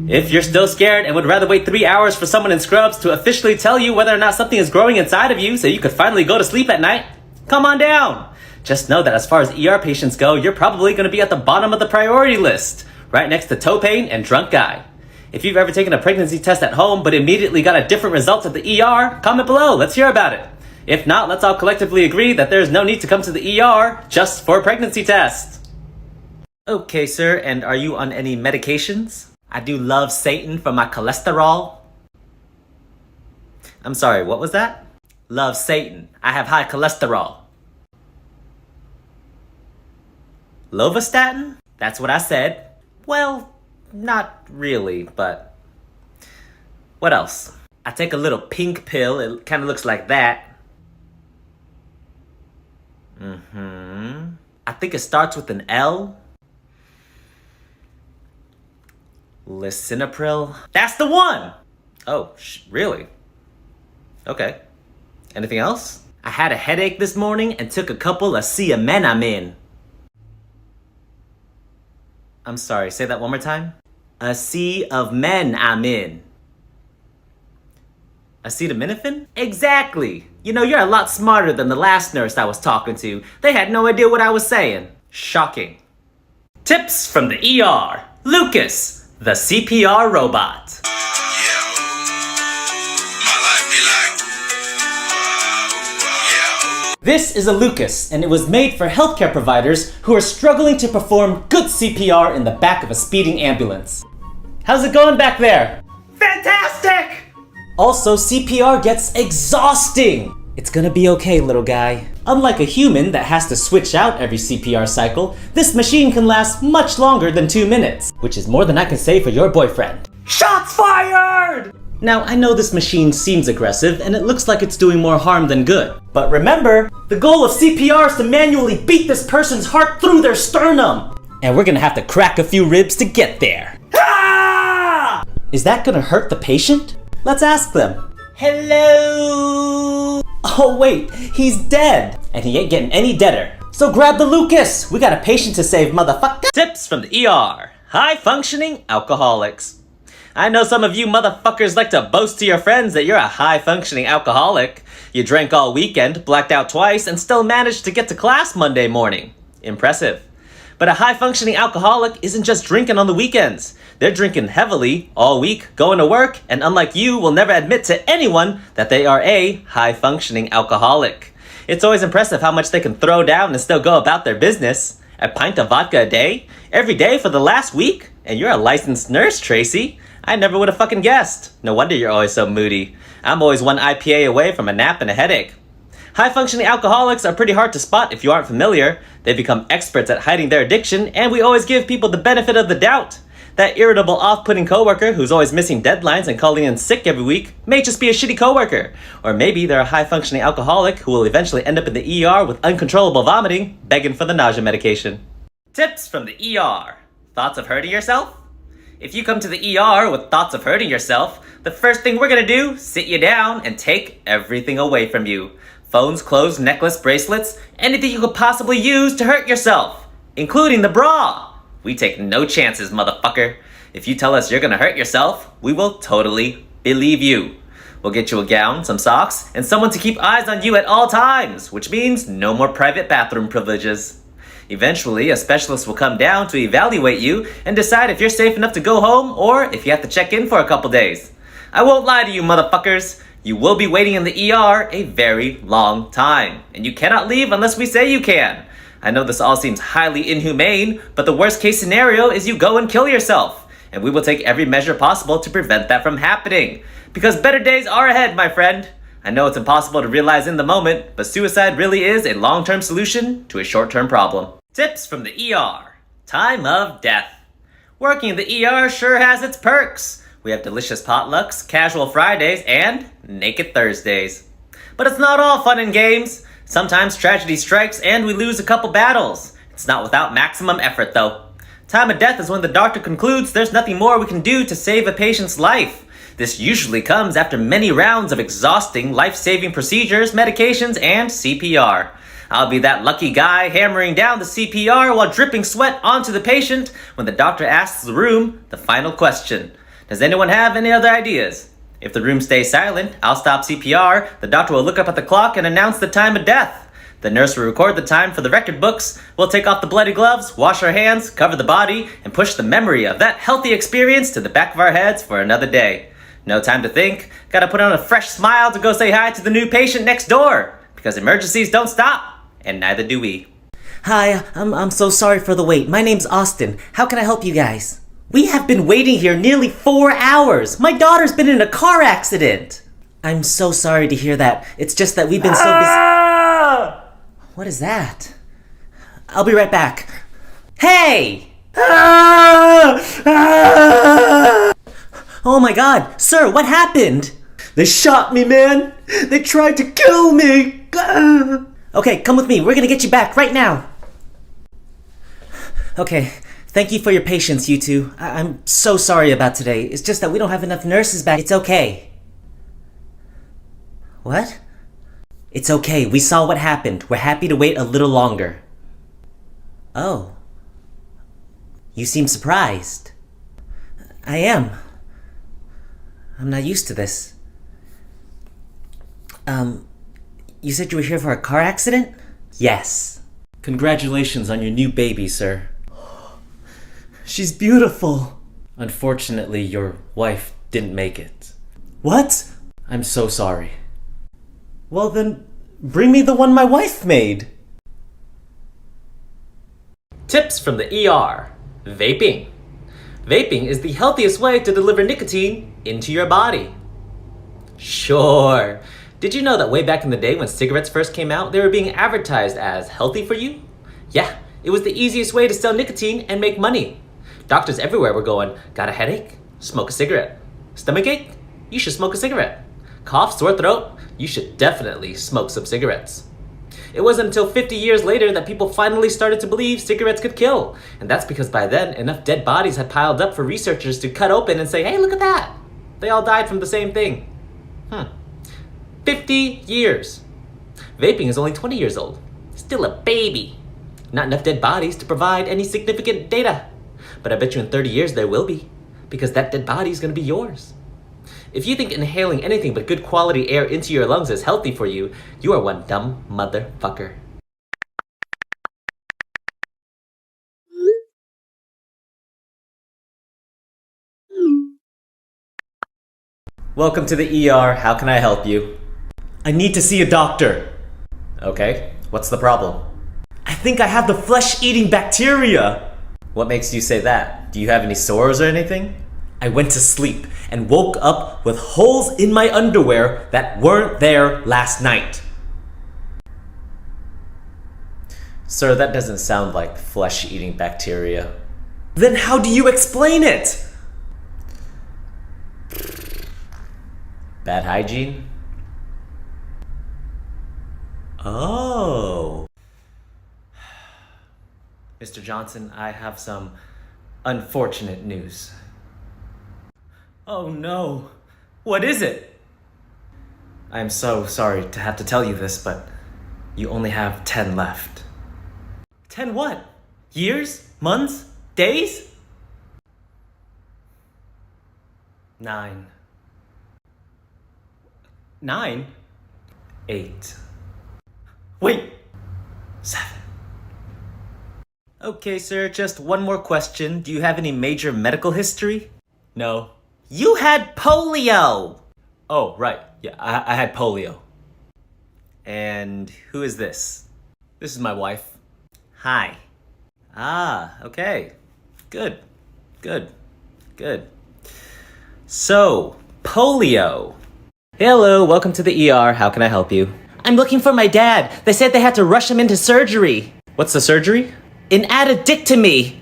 if you're still scared and would rather wait 3 hours for someone in scrubs to officially tell you whether or not something is growing inside of you so you could finally go to sleep at night, come on down. Just know that as far as ER patients go, you're probably going to be at the bottom of the priority list, right next to toe pain and drunk guy. If you've ever taken a pregnancy test at home but immediately got a different result at the ER, comment below, let's hear about it. If not, let's all collectively agree that there's no need to come to the ER just for a pregnancy test. Okay, sir, and are you on any medications? I do love Satan for my cholesterol. I'm sorry, what was that? Love Satan. I have high cholesterol. Lovastatin? That's what I said. Well, not really, but What else? I take a little pink pill. It kind of looks like that. I think it starts with an L. Lisinopril. That's the one! Oh, really? Okay. Anything else? I had a headache this morning and took a couple of acetaminophen. I'm sorry, say that one more time. A sea of men I'm in. Acetaminophen? Exactly! You know, you're a lot smarter than the last nurse I was talking to. They had no idea what I was saying. Shocking. Tips from the ER. Lucas, the CPR robot. This is a Lucas, and it was made for healthcare providers who are struggling to perform good CPR in the back of a speeding ambulance. How's it going back there? Fantastic! Also, CPR gets exhausting! It's gonna be okay, little guy. Unlike a human that has to switch out every CPR cycle, this machine can last much longer than 2 minutes, which is more than I can say for your boyfriend. Shots fired! Now, I know this machine seems aggressive, and it looks like it's doing more harm than good. But remember, the goal of CPR is to manually beat this person's heart through their sternum! And we're gonna have to crack a few ribs to get there. Ah! Is that gonna hurt the patient? Let's ask them. Hello? Oh wait, he's dead! And he ain't getting any deader. So grab the Lucas! We got a patient to save, motherfucker! Tips from the ER. High-functioning alcoholics. I know some of you motherfuckers like to boast to your friends that you're a high-functioning alcoholic. You drank all weekend, blacked out twice, and still managed to get to class Monday morning. Impressive. But a high-functioning alcoholic isn't just drinking on the weekends. They're drinking heavily all week, going to work, and unlike you, will never admit to anyone that they are a high-functioning alcoholic. It's always impressive how much they can throw down and still go about their business. A pint of vodka a day? Every day for the last week? And you're a licensed nurse, Tracy. I never would have fucking guessed. No wonder you're always so moody. I'm always one IPA away from a nap and a headache. High-functioning alcoholics are pretty hard to spot if you aren't familiar. They become experts at hiding their addiction, and we always give people the benefit of the doubt. That irritable, off-putting coworker who's always missing deadlines and calling in sick every week may just be a shitty coworker. Or maybe they're a high-functioning alcoholic who will eventually end up in the ER with uncontrollable vomiting, begging for the nausea medication. Tips from the ER. Thoughts of hurting yourself? If you come to the ER with thoughts of hurting yourself, the first thing we're gonna do, sit you down and take everything away from you. Phones, clothes, necklace, bracelets, anything you could possibly use to hurt yourself, including the bra. We take no chances, motherfucker. If you tell us you're gonna hurt yourself, we will totally believe you. We'll get you a gown, some socks, and someone to keep eyes on you at all times, which means no more private bathroom privileges. Eventually, a specialist will come down to evaluate you and decide if you're safe enough to go home or if you have to check in for a couple days. I won't lie to you, motherfuckers. You will be waiting in the ER a very long time, and you cannot leave unless we say you can. I know this all seems highly inhumane, but the worst case scenario is you go and kill yourself, and we will take every measure possible to prevent that from happening. Because better days are ahead, my friend. I know it's impossible to realize in the moment, but suicide really is a long-term solution to a short-term problem. Tips from the ER. Time of death. Working in the ER sure has its perks. We have delicious potlucks, casual Fridays, and naked Thursdays. But it's not all fun and games. Sometimes tragedy strikes and we lose a couple battles. It's not without maximum effort though. Time of death is when the doctor concludes there's nothing more we can do to save a patient's life. This usually comes after many rounds of exhausting, life-saving procedures, medications, and CPR. I'll be that lucky guy hammering down the CPR while dripping sweat onto the patient when the doctor asks the room the final question. Does anyone have any other ideas? If the room stays silent, I'll stop CPR, the doctor will look up at the clock and announce the time of death. The nurse will record the time for the record books, we'll take off the bloody gloves, wash our hands, cover the body, and push the memory of that healthy experience to the back of our heads for another day. No time to think, gotta put on a fresh smile to go say hi to the new patient next door, because emergencies don't stop, and neither do we. Hi, I'm so sorry for the wait. My name's Austin. How can I help you guys? We have been waiting here nearly 4 hours. My daughter's been in a car accident. I'm so sorry to hear that. It's just that we've been so busy. What is that? I'll be right back. Hey! Oh my god, sir, what happened? They shot me, man! They tried to kill me! Okay, come with me. We're gonna get you back right now. Okay, thank you for your patience, you two. I'm so sorry about today. It's just that we don't have enough nurses back. It's okay. What? It's okay. We saw what happened. We're happy to wait a little longer. Oh. You seem surprised. I am. I'm not used to this. You said you were here for a car accident? Yes. Congratulations on your new baby, sir. She's beautiful. Unfortunately, your wife didn't make it. What? I'm so sorry. Well then, bring me the one my wife made. Tips from the ER. Vaping. Vaping is the healthiest way to deliver nicotine into your body. Sure. Did you know that way back in the day when cigarettes first came out, they were being advertised as healthy for you? Yeah, it was the easiest way to sell nicotine and make money. Doctors everywhere were going, got a headache? Smoke a cigarette. Stomachache? You should smoke a cigarette. Cough, sore throat? You should definitely smoke some cigarettes. It wasn't until 50 years later that people finally started to believe cigarettes could kill. And that's because by then, enough dead bodies had piled up for researchers to cut open and say, hey, look at that. They all died from the same thing. 50 years. Vaping is only 20 years old. Still a baby. Not enough dead bodies to provide any significant data. But I bet you in 30 years there will be, because that dead body is going to be yours. If you think inhaling anything but good quality air into your lungs is healthy for you, you are one dumb motherfucker. Welcome to the ER. How can I help you? I need to see a doctor. Okay, what's the problem? I think I have the flesh-eating bacteria. What makes you say that? Do you have any sores or anything? I went to sleep and woke up with holes in my underwear that weren't there last night. Sir, that doesn't sound like flesh-eating bacteria. Then how do you explain it? Bad hygiene? Oh. Mr. Johnson, I have some unfortunate news. Oh no. What is it? I'm so sorry to have to tell you this, but you only have 10 left. 10 what? Years? Months? Days? 9. 9? 8. Wait! 7. Okay, sir, just one more question. Do you have any major medical history? No. You had polio! Oh, right. Yeah, I had polio. And who is this? This is my wife. Hi. Ah, okay. Good. Good. Good. So, polio. Hello, welcome to the ER. How can I help you? I'm looking for my dad. They said they had to rush him into surgery. What's the surgery? An addictomy.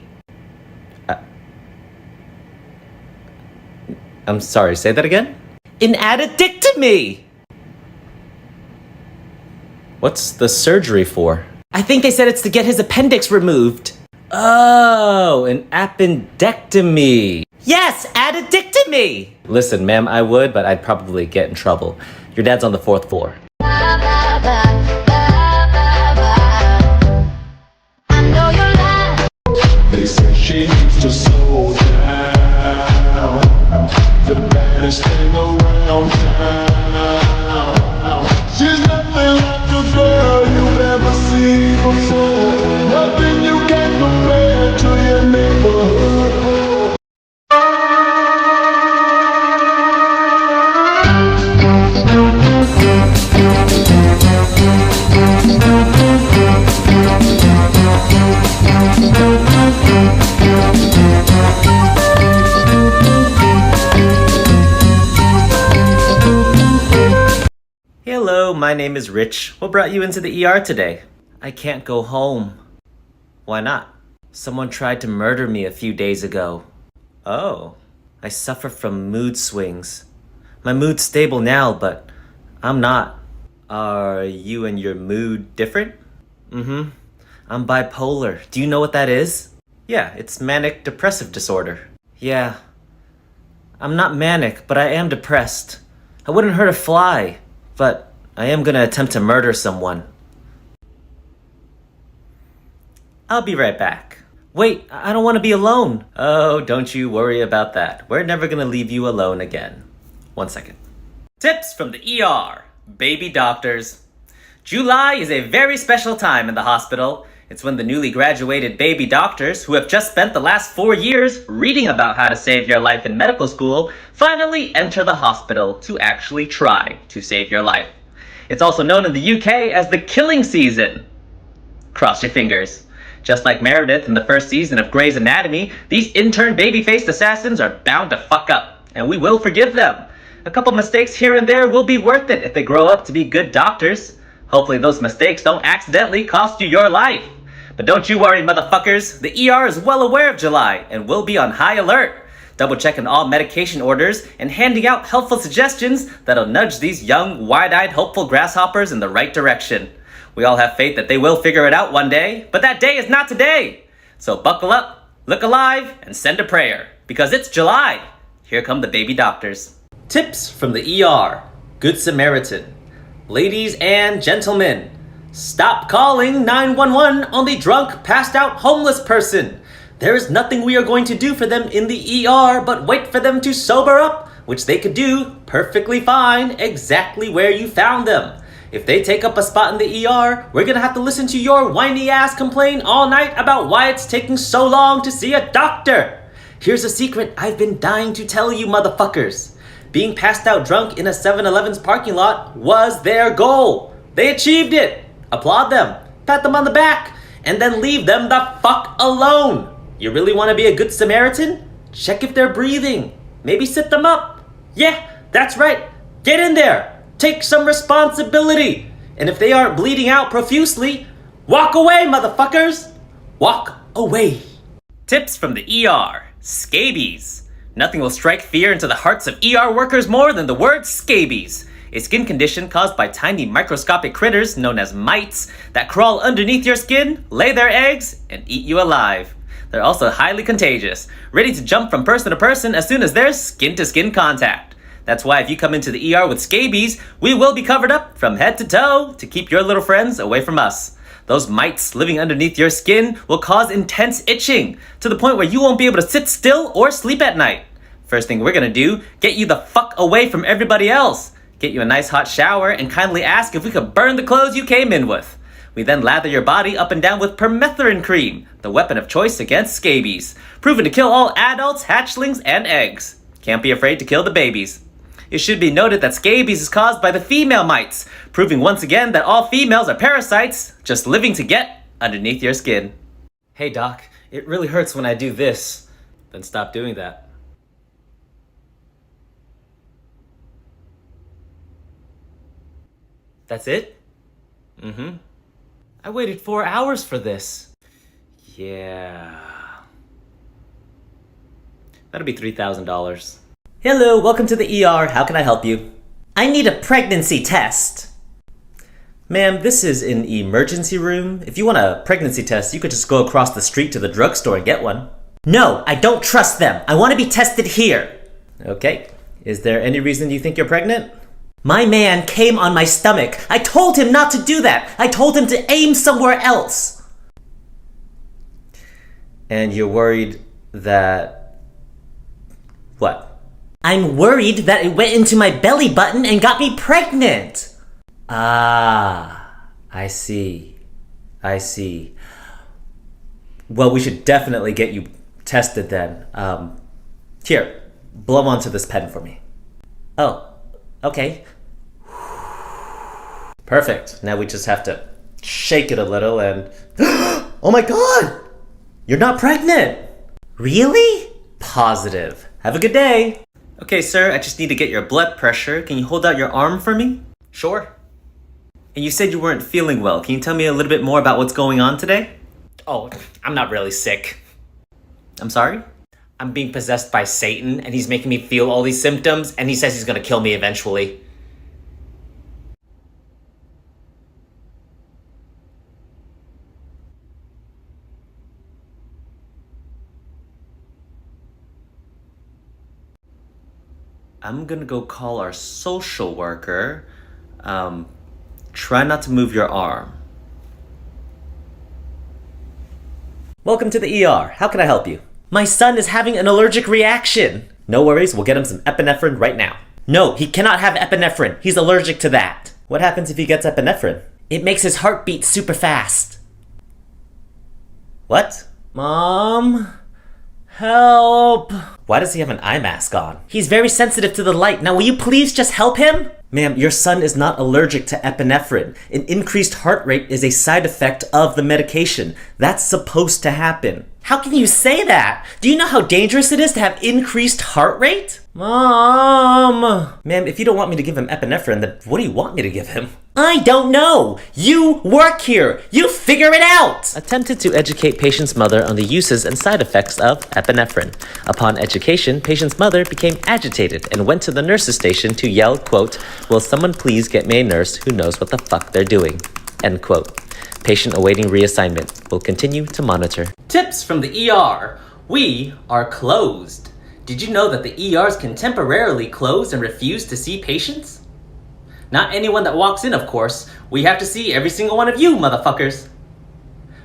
I'm sorry, say that again? An addictomy. What's the surgery for? I think they said it's to get his appendix removed. Oh, an appendectomy. Yes, addictomy. Listen, ma'am, I would, but I'd probably get in trouble. Your dad's on the 4th floor. They say she needs to slow down. The baddest thing around town. She's nothing like a girl you've ever seen before. Nothing you can compare to your neighborhood. Hello, my name is Rich. What brought you into the ER today? I can't go home. Why not? Someone tried to murder me a few days ago. Oh, I suffer from mood swings. My mood's stable now, but I'm not. Are you and your mood different? Mm-hmm. I'm bipolar. Do you know what that is? Yeah, it's manic depressive disorder. Yeah. I'm not manic, but I am depressed. I wouldn't hurt a fly, but I am gonna attempt to murder someone. I'll be right back. Wait, I don't want to be alone. Oh, don't you worry about that. We're never gonna leave you alone again. 1 second. Tips from the ER. Baby doctors. July is a very special time in the hospital. It's when the newly graduated baby doctors, who have just spent the last 4 years reading about how to save your life in medical school, finally enter the hospital to actually try to save your life. It's also known in the UK as the killing season. Cross your fingers. Just like Meredith in the first season of Grey's Anatomy, these intern baby-faced assassins are bound to fuck up, and we will forgive them. A couple mistakes here and there will be worth it if they grow up to be good doctors. Hopefully those mistakes don't accidentally cost you your life. But don't you worry, motherfuckers. The ER is well aware of July and will be on high alert, double-checking all medication orders and handing out helpful suggestions that'll nudge these young, wide-eyed, hopeful grasshoppers in the right direction. We all have faith that they will figure it out one day, but that day is not today. So buckle up, look alive, and send a prayer, because it's July. Here come the baby doctors. Tips from the ER. Good Samaritan. Ladies and gentlemen, stop calling 911 on the drunk, passed out homeless person. There is nothing we are going to do for them in the ER but wait for them to sober up, which they could do perfectly fine exactly where you found them. If they take up a spot in the ER, we're gonna have to listen to your whiny ass complain all night about why it's taking so long to see a doctor. Here's a secret I've been dying to tell you motherfuckers. Being passed out drunk in a 7-Eleven's parking lot was their goal. They achieved it. Applaud them, pat them on the back, and then leave them the fuck alone. You really want to be a good Samaritan? Check if they're breathing. Maybe sit them up. Yeah, that's right. Get in there. Take some responsibility. And if they aren't bleeding out profusely, walk away, motherfuckers. Walk away. Tips from the ER. Scabies. Nothing will strike fear into the hearts of ER workers more than the word scabies. A skin condition caused by tiny microscopic critters known as mites that crawl underneath your skin, lay their eggs, and eat you alive. They're also highly contagious, ready to jump from person to person as soon as there's skin-to-skin contact. That's why if you come into the ER with scabies, we will be covered up from head to toe to keep your little friends away from us. Those mites living underneath your skin will cause intense itching, to the point where you won't be able to sit still or sleep at night. First thing we're gonna do, get you the fuck away from everybody else. Get you a nice hot shower and kindly ask if we could burn the clothes you came in with. We then lather your body up and down with permethrin cream, the weapon of choice against scabies, proven to kill all adults, hatchlings, and eggs. Can't be afraid to kill the babies. It should be noted that scabies is caused by the female mites, proving once again that all females are parasites, just living to get underneath your skin. Hey doc, it really hurts when I do this. Then stop doing that. That's it? Mm-hmm. I waited 4 hours for this. Yeah. That'll be $3,000. Hello, welcome to the ER. How can I help you? I need a pregnancy test. Ma'am, this is an emergency room. If you want a pregnancy test, you could just go across the street to the drugstore and get one. No, I don't trust them. I want to be tested here. Okay. Is there any reason you think you're pregnant? My man came on my stomach. I told him not to do that. I told him to aim somewhere else. And you're worried that... what? I'm worried that it went into my belly button and got me pregnant. Ah, I see. I see. Well, we should definitely get you tested then. Here, blow onto this pen for me. Oh, okay. Perfect. Now we just have to shake it a little and... oh my god! You're not pregnant! Really? Positive. Have a good day. Okay, sir, I just need to get your blood pressure. Can you hold out your arm for me? Sure. And you said you weren't feeling well. Can you tell me a little bit more about what's going on today? Oh, I'm not really sick. I'm sorry? I'm being possessed by Satan, and he's making me feel all these symptoms, and he says he's gonna kill me eventually. I'm gonna go call our social worker. Try not to move your arm. Welcome to the ER. How can I help you? My son is having an allergic reaction. No worries, we'll get him some epinephrine right now. No, he cannot have epinephrine. He's allergic to that. What happens if he gets epinephrine? It makes his heart beat super fast. What? Mom? Help! Why does he have an eye mask on? He's very sensitive to the light. Now, will you please just help him? Ma'am, your son is not allergic to epinephrine. An increased heart rate is a side effect of the medication. That's supposed to happen. How can you say that? Do you know how dangerous it is to have increased heart rate? Mom! Ma'am, if you don't want me to give him epinephrine, then what do you want me to give him? I don't know! You work here! You figure it out! Attempted to educate patient's mother on the uses and side effects of epinephrine. Upon education, patient's mother became agitated and went to the nurse's station to yell, quote, "Will someone please get me a nurse who knows what the fuck they're doing?" End quote. Patient awaiting reassignment. Will continue to monitor. Tips from the ER. We are closed. Did you know that the ERs can temporarily close and refuse to see patients? Not anyone that walks in, of course. We have to see every single one of you, motherfuckers.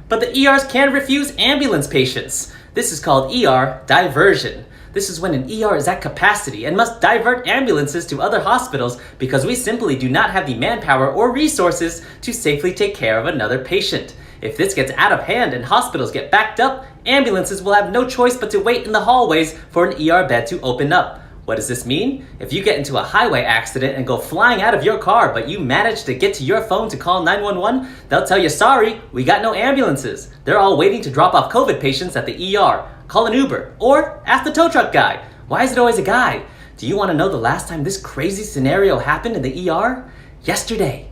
But the ERs can refuse ambulance patients. This is called ER diversion. This is when an ER is at capacity and must divert ambulances to other hospitals because we simply do not have the manpower or resources to safely take care of another patient. If this gets out of hand and hospitals get backed up, ambulances will have no choice but to wait in the hallways for an ER bed to open up. What does this mean? If you get into a highway accident and go flying out of your car, but you manage to get to your phone to call 911, they'll tell you, sorry, we got no ambulances. They're all waiting to drop off COVID patients at the ER. Call an Uber, or ask the tow truck guy. Why is it always a guy? Do you want to know the last time this crazy scenario happened in the ER? Yesterday.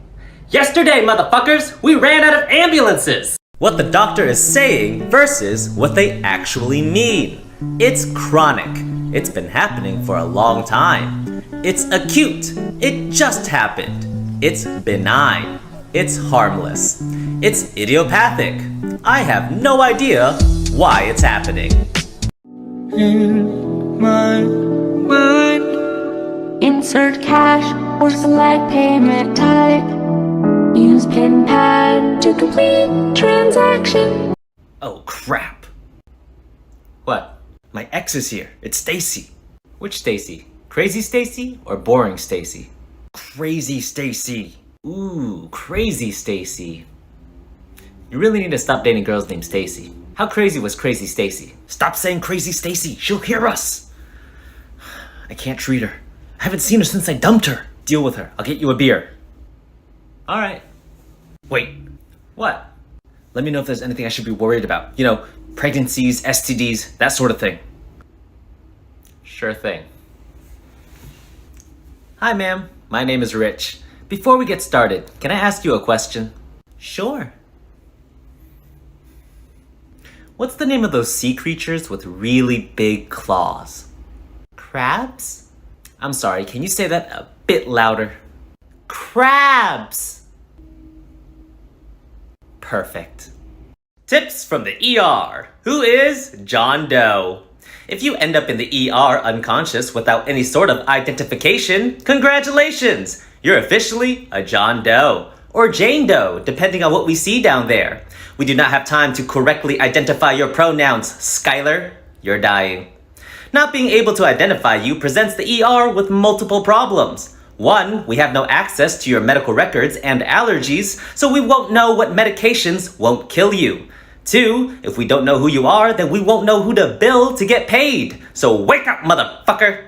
Yesterday, motherfuckers! We ran out of ambulances! What the doctor is saying versus what they actually mean. It's chronic. It's been happening for a long time. It's acute. It just happened. It's benign. It's harmless. It's idiopathic. I have no idea why it's happening. In my mind, insert cash or select payment type. Use PIN pad to complete transaction. Oh crap. What? My ex is here. It's Stacy. Which Stacy? Crazy Stacy or boring Stacy? Crazy Stacy. Ooh, crazy Stacy. You really need to stop dating girls named Stacy. How crazy was Crazy Stacy? Stop saying Crazy Stacy. She'll hear us. I can't treat her. I haven't seen her since I dumped her. Deal with her. I'll get you a beer. All right. Wait. What? Let me know if there's anything I should be worried about. You know, pregnancies, STDs, that sort of thing. Sure thing. Hi, ma'am. My name is Rich. Before we get started, can I ask you a question? Sure. What's the name of those sea creatures with really big claws? Crabs? I'm sorry, can you say that a bit louder? Crabs! Perfect. Tips from the ER. Who is John Doe? If you end up in the ER unconscious without any sort of identification, congratulations! You're officially a John Doe. Or Jane Doe, depending on what we see down there. We do not have time to correctly identify your pronouns, Skylar. You're dying. Not being able to identify you presents the ER with multiple problems. 1, we have no access to your medical records and allergies, so we won't know what medications won't kill you. 2, if we don't know who you are, then we won't know who to bill to get paid. So wake up, motherfucker!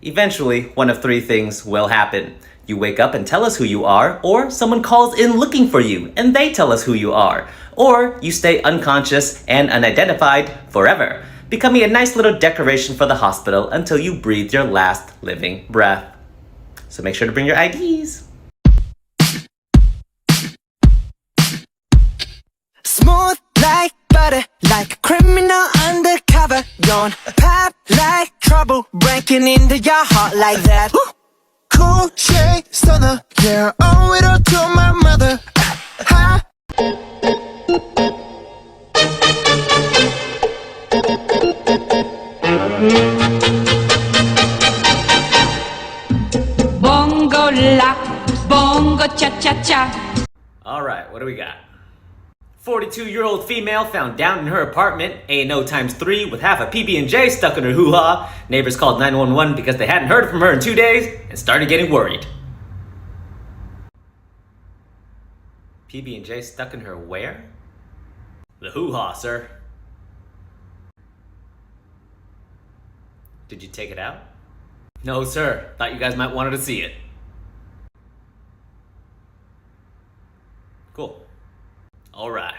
Eventually, one of 3 things will happen. You wake up and tell us who you are, or someone calls in looking for you and they tell us who you are. Or you stay unconscious and unidentified forever, becoming a nice little decoration for the hospital until you breathe your last living breath. So make sure to bring your IDs. Smooth like butter, like a criminal undercover. Don't pop trouble breaking into your heart like that. Cool shade stunner, yeah, I owe it all to my mother. Hi. Bongo la, bongo cha-cha-cha. All right, what do we got? 42-year-old female found down in her apartment, A&O times 3 with half a PB&J stuck in her hoo-ha. Neighbors called 911 because they hadn't heard from her in 2 days and started getting worried. PB&J stuck in her where? The hoo-ha, sir. Did you take it out? No, sir. Thought you guys might wanted to see it. Cool. Alright.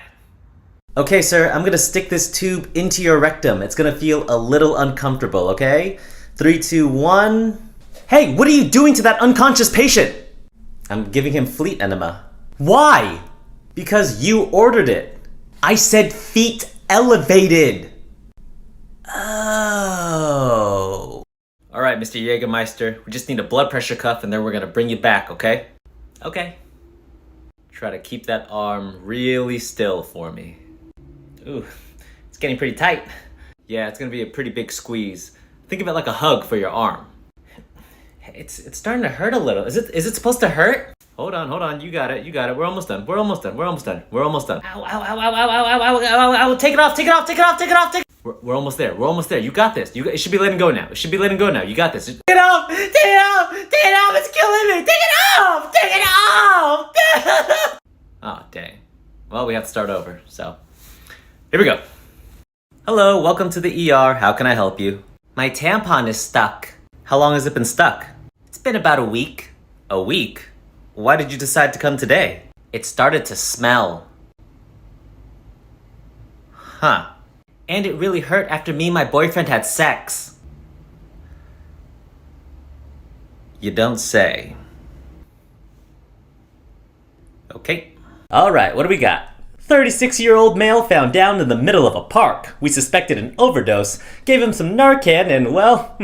Okay, sir, I'm gonna stick this tube into your rectum. It's gonna feel a little uncomfortable, okay? 3, 2, 1. Hey, what are you doing to that unconscious patient? I'm giving him fleet enema. Why? Because you ordered it. I said feet elevated. Oh. Alright, Mr. Jägermeister, we just need a blood pressure cuff and then we're gonna bring you back, okay? Okay. Try to keep that arm really still for me. Ooh, it's getting pretty tight. Yeah, it's gonna be a pretty big squeeze. Think of it like a hug for your arm. It's starting to hurt a little. Is it supposed to hurt? Hold on, you got it. We're almost done. We're almost done. Ow, ow, ow, ow, ow, ow, ow, ow, ow, take it off. We're almost there. You got this. It should be letting go now. You got this. Take it off, it's killing me. Take it off. Oh, dang. Well, we have to start over, so. Here we go. Hello, welcome to the ER. How can I help you? My tampon is stuck. How long has it been stuck? It's been about a week. A week? Why did you decide to come today? It started to smell. Huh. And it really hurt after me and my boyfriend had sex. You don't say. Okay. Alright, what do we got? 36-year-old male found down in the middle of a park. We suspected an overdose, gave him some Narcan, and well,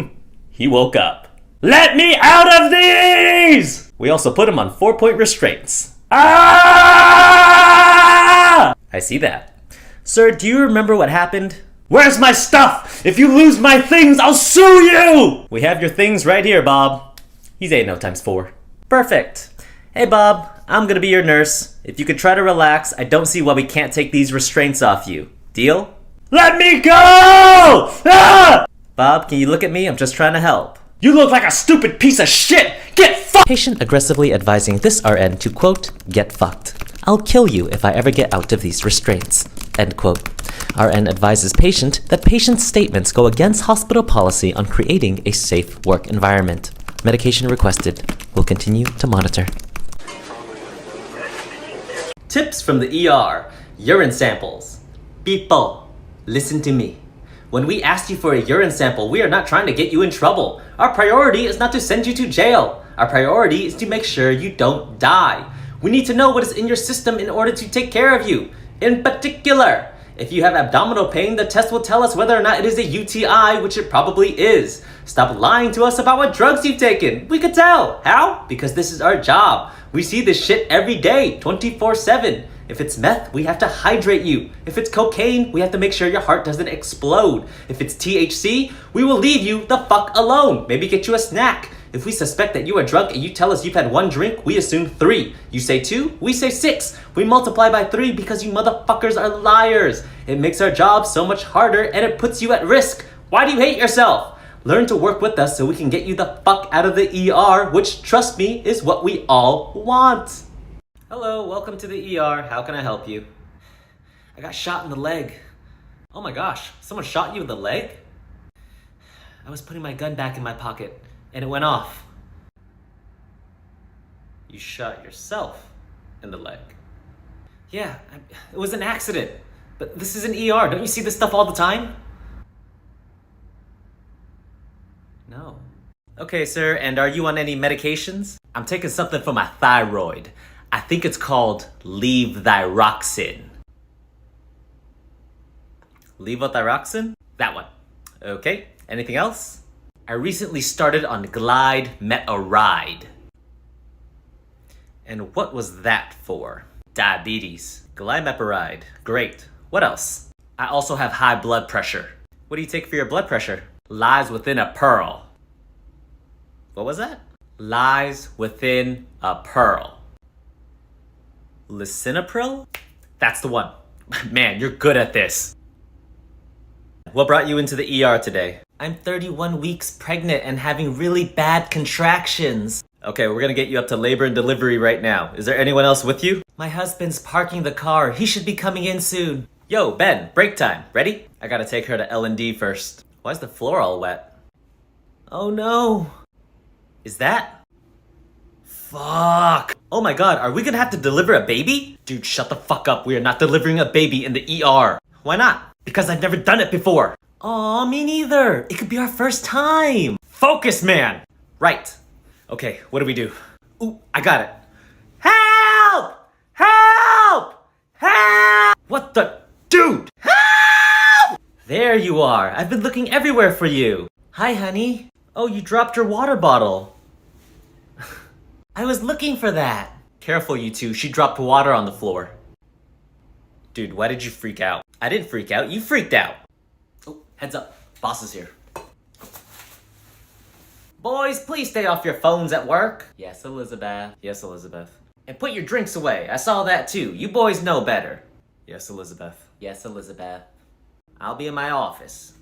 he woke up. Let me out of these! We also put him on 4-point restraints. Ah! I see that. Sir, do you remember what happened? Where's my stuff? If you lose my things, I'll sue you! We have your things right here, Bob. He's A&O times 4. Perfect. Hey, Bob, I'm gonna be your nurse. If you could try to relax, I don't see why we can't take these restraints off you. Deal? Let me go! Ah! Bob, can you look at me? I'm just trying to help. You look like a stupid piece of shit! Get fucked! Patient aggressively advising this RN to, quote, get fucked. I'll kill you if I ever get out of these restraints, end quote. RN advises patient that patient's statements go against hospital policy on creating a safe work environment. Medication requested. We'll continue to monitor. Tips from the ER. Urine samples. People, listen to me. When we asked you for a urine sample, we are not trying to get you in trouble. Our priority is not to send you to jail. Our priority is to make sure you don't die. We need to know what is in your system in order to take care of you. In particular, if you have abdominal pain, the test will tell us whether or not it is a UTI, which it probably is. Stop lying to us about what drugs you've taken. We could tell. How? Because this is our job. We see this shit every day, 24/7. If it's meth, we have to hydrate you. If it's cocaine, we have to make sure your heart doesn't explode. If it's THC, we will leave you the fuck alone. Maybe get you a snack. If we suspect that you are drunk and you tell us you've had 1 drink, we assume 3. You say 2, we say 6. We multiply by 3 because you motherfuckers are liars. It makes our job so much harder and it puts you at risk. Why do you hate yourself? Learn to work with us so we can get you the fuck out of the ER, which, trust me, is what we all want. Hello, welcome to the ER. How can I help you? I got shot in the leg. Oh my gosh, someone shot you in the leg? I was putting my gun back in my pocket, and it went off. You shot yourself in the leg. Yeah, it was an accident. But this is an ER. Don't you see this stuff all the time? No. Okay, sir, and are you on any medications? I'm taking something for my thyroid. I think it's called levothyroxine. Levothyroxine? That one. Okay, anything else? I recently started on Glide Met a Ride. And what was that for? Diabetes. Glide Met a Ride. Great. What else? I also have high blood pressure. What do you take for your blood pressure? Lies within a pearl. What was that? Lies within a pearl. Lisinopril? That's the one. Man, you're good at this. What brought you into the ER today? I'm 31 weeks pregnant and having really bad contractions. Okay, we're gonna get you up to labor and delivery right now. Is there anyone else with you? My husband's parking the car. He should be coming in soon. Yo, Ben, break time. Ready? I gotta take her to L&D first. Why is the floor all wet? Oh no. Is that? Fuck. Oh my god, are we gonna have to deliver a baby? Dude, shut the fuck up. We are not delivering a baby in the ER. Why not? Because I've never done it before. Aw, me neither. It could be our first time. Focus, man. Right. Okay, what do we do? Ooh, I got it. Help! Help! Help! What the? Dude! Help! There you are. I've been looking everywhere for you. Hi, honey. Oh, you dropped your water bottle. I was looking for that. Careful, you two. She dropped water on the floor. Dude, why did you freak out? I didn't freak out. You freaked out. Oh, heads up. Boss is here. Boys, please stay off your phones at work. Yes, Elizabeth. Yes, Elizabeth. And put your drinks away. I saw that too. You boys know better. Yes, Elizabeth. Yes, Elizabeth. I'll be in my office.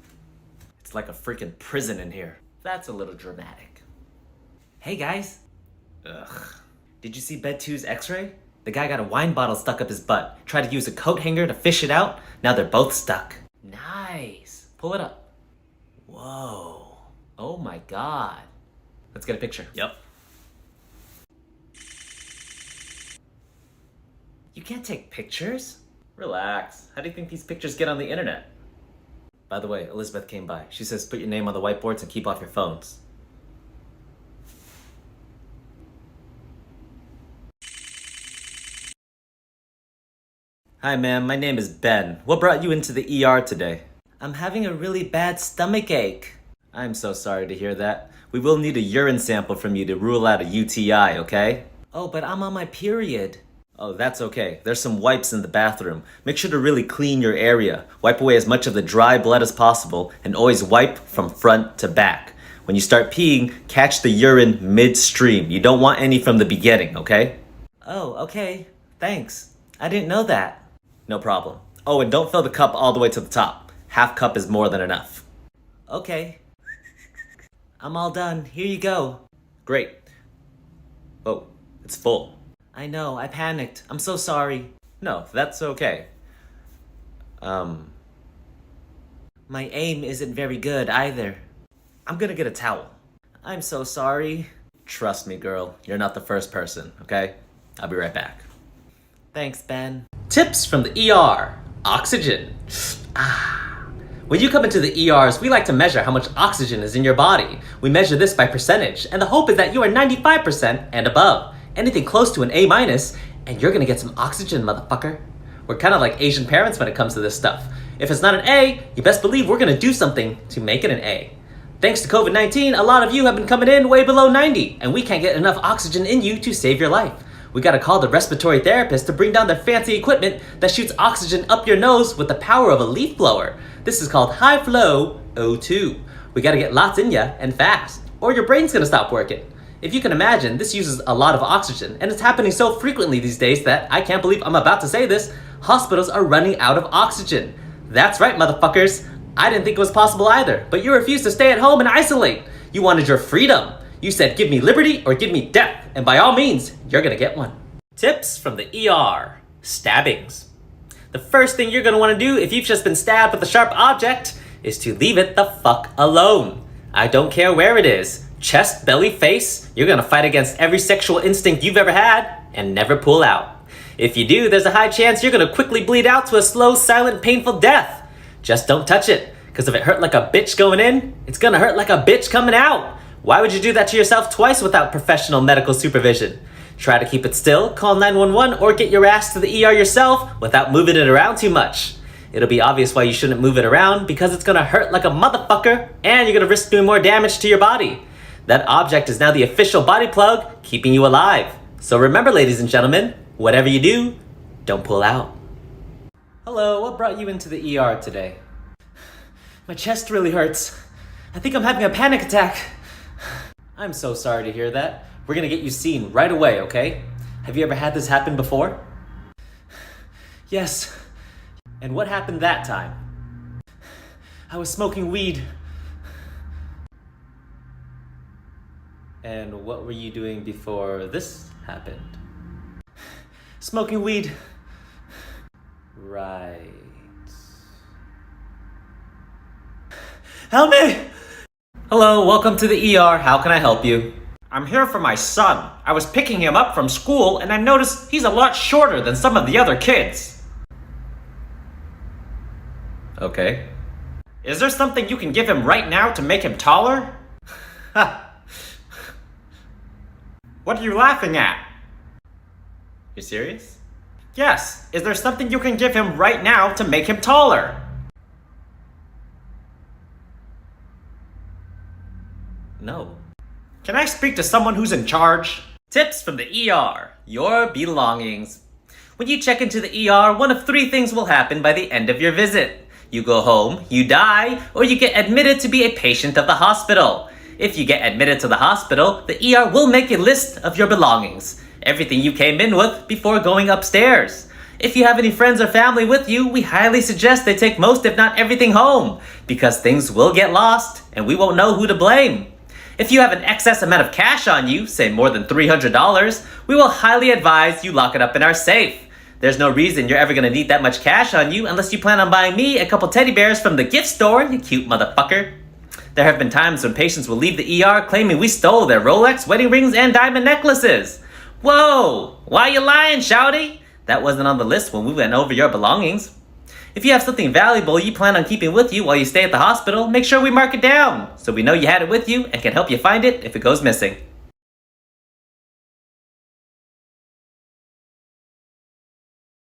It's like a freaking prison in here. That's a little dramatic. Hey, guys. Ugh. Did you see Bed 2's x-ray? The guy got a wine bottle stuck up his butt. Tried to use a coat hanger to fish it out. Now they're both stuck. Nice. Pull it up. Whoa. Oh my god. Let's get a picture. Yep. You can't take pictures? Relax. How do you think these pictures get on the internet? By the way, Elizabeth came by. She says put your name on the whiteboards and keep off your phones. Hi ma'am, my name is Ben. What brought you into the ER today? I'm having a really bad stomach ache. I'm so sorry to hear that. We will need a urine sample from you to rule out a UTI, okay? Oh, but I'm on my period. Oh, that's okay. There's some wipes in the bathroom. Make sure to really clean your area. Wipe away as much of the dry blood as possible and always wipe from front to back. When you start peeing, catch the urine midstream. You don't want any from the beginning, okay? Oh, okay. Thanks. I didn't know that. No problem. Oh, and don't fill the cup all the way to the top. Half cup is more than enough. Okay. I'm all done. Here you go. Great. Oh, it's full. I know, I panicked. I'm so sorry. No, that's okay. My aim isn't very good either. I'm gonna get a towel. I'm so sorry. Trust me, girl. You're not the first person, okay? I'll be right back. Thanks, Ben. Tips from the ER. Oxygen. When you come into the ERs, we like to measure how much oxygen is in your body. We measure this by percentage, and the hope is that you are 95% and above. Anything close to an A-, and you're gonna get some oxygen, motherfucker. We're kind of like Asian parents when it comes to this stuff. If it's not an A, you best believe we're gonna do something to make it an A. Thanks to COVID-19, a lot of you have been coming in way below 90, and we can't get enough oxygen in you to save your life. We gotta call the respiratory therapist to bring down their fancy equipment that shoots oxygen up your nose with the power of a leaf blower. This is called high flow O2. We gotta get lots in ya and fast, or your brain's gonna stop working. If you can imagine, this uses a lot of oxygen, and it's happening so frequently these days that I can't believe I'm about to say this, hospitals are running out of oxygen. That's right, motherfuckers. I didn't think it was possible either, but you refused to stay at home and isolate. You wanted your freedom. You said, give me liberty or give me death, and by all means, you're gonna get one. Tips from the ER. Stabbings. The first thing you're gonna wanna do if you've just been stabbed with a sharp object is to leave it the fuck alone. I don't care where it is. Chest, belly, face, you're gonna fight against every sexual instinct you've ever had and never pull out. If you do, there's a high chance you're gonna quickly bleed out to a slow, silent, painful death. Just don't touch it, because if it hurt like a bitch going in, it's gonna hurt like a bitch coming out. Why would you do that to yourself twice without professional medical supervision? Try to keep it still, call 911, or get your ass to the ER yourself without moving it around too much. It'll be obvious why you shouldn't move it around because it's gonna hurt like a motherfucker and you're gonna risk doing more damage to your body. That object is now the official body plug, keeping you alive. So remember, ladies and gentlemen, whatever you do, don't pull out. Hello, what brought you into the ER today? My chest really hurts. I think I'm having a panic attack. I'm so sorry to hear that. We're gonna get you seen right away, okay? Have you ever had this happen before? Yes. And what happened that time? I was smoking weed. And what were you doing before this happened? Smoking weed. Right. Help me! Hello, welcome to the ER. How can I help you? I'm here for my son. I was picking him up from school and I noticed he's a lot shorter than some of the other kids. Okay. Is there something you can give him right now to make him taller? What are you laughing at? You serious? Yes. Is there something you can give him right now to make him taller? No. Can I speak to someone who's in charge? Tips from the ER. Your belongings. When you check into the ER, one of 3 things will happen by the end of your visit. You go home, you die, or you get admitted to be a patient of the hospital. If you get admitted to the hospital, the ER will make a list of your belongings. Everything you came in with before going upstairs. If you have any friends or family with you, we highly suggest they take most if not everything home, because things will get lost and we won't know who to blame. If you have an excess amount of cash on you, say more than $300, we will highly advise you lock it up in our safe. There's no reason you're ever gonna need that much cash on you unless you plan on buying me a couple teddy bears from the gift store, you cute motherfucker. There have been times when patients will leave the ER claiming we stole their Rolex, wedding rings, and diamond necklaces. Whoa! Why you lying, shouty? That wasn't on the list when we went over your belongings. If you have something valuable you plan on keeping with you while you stay at the hospital, make sure we mark it down so we know you had it with you and can help you find it if it goes missing.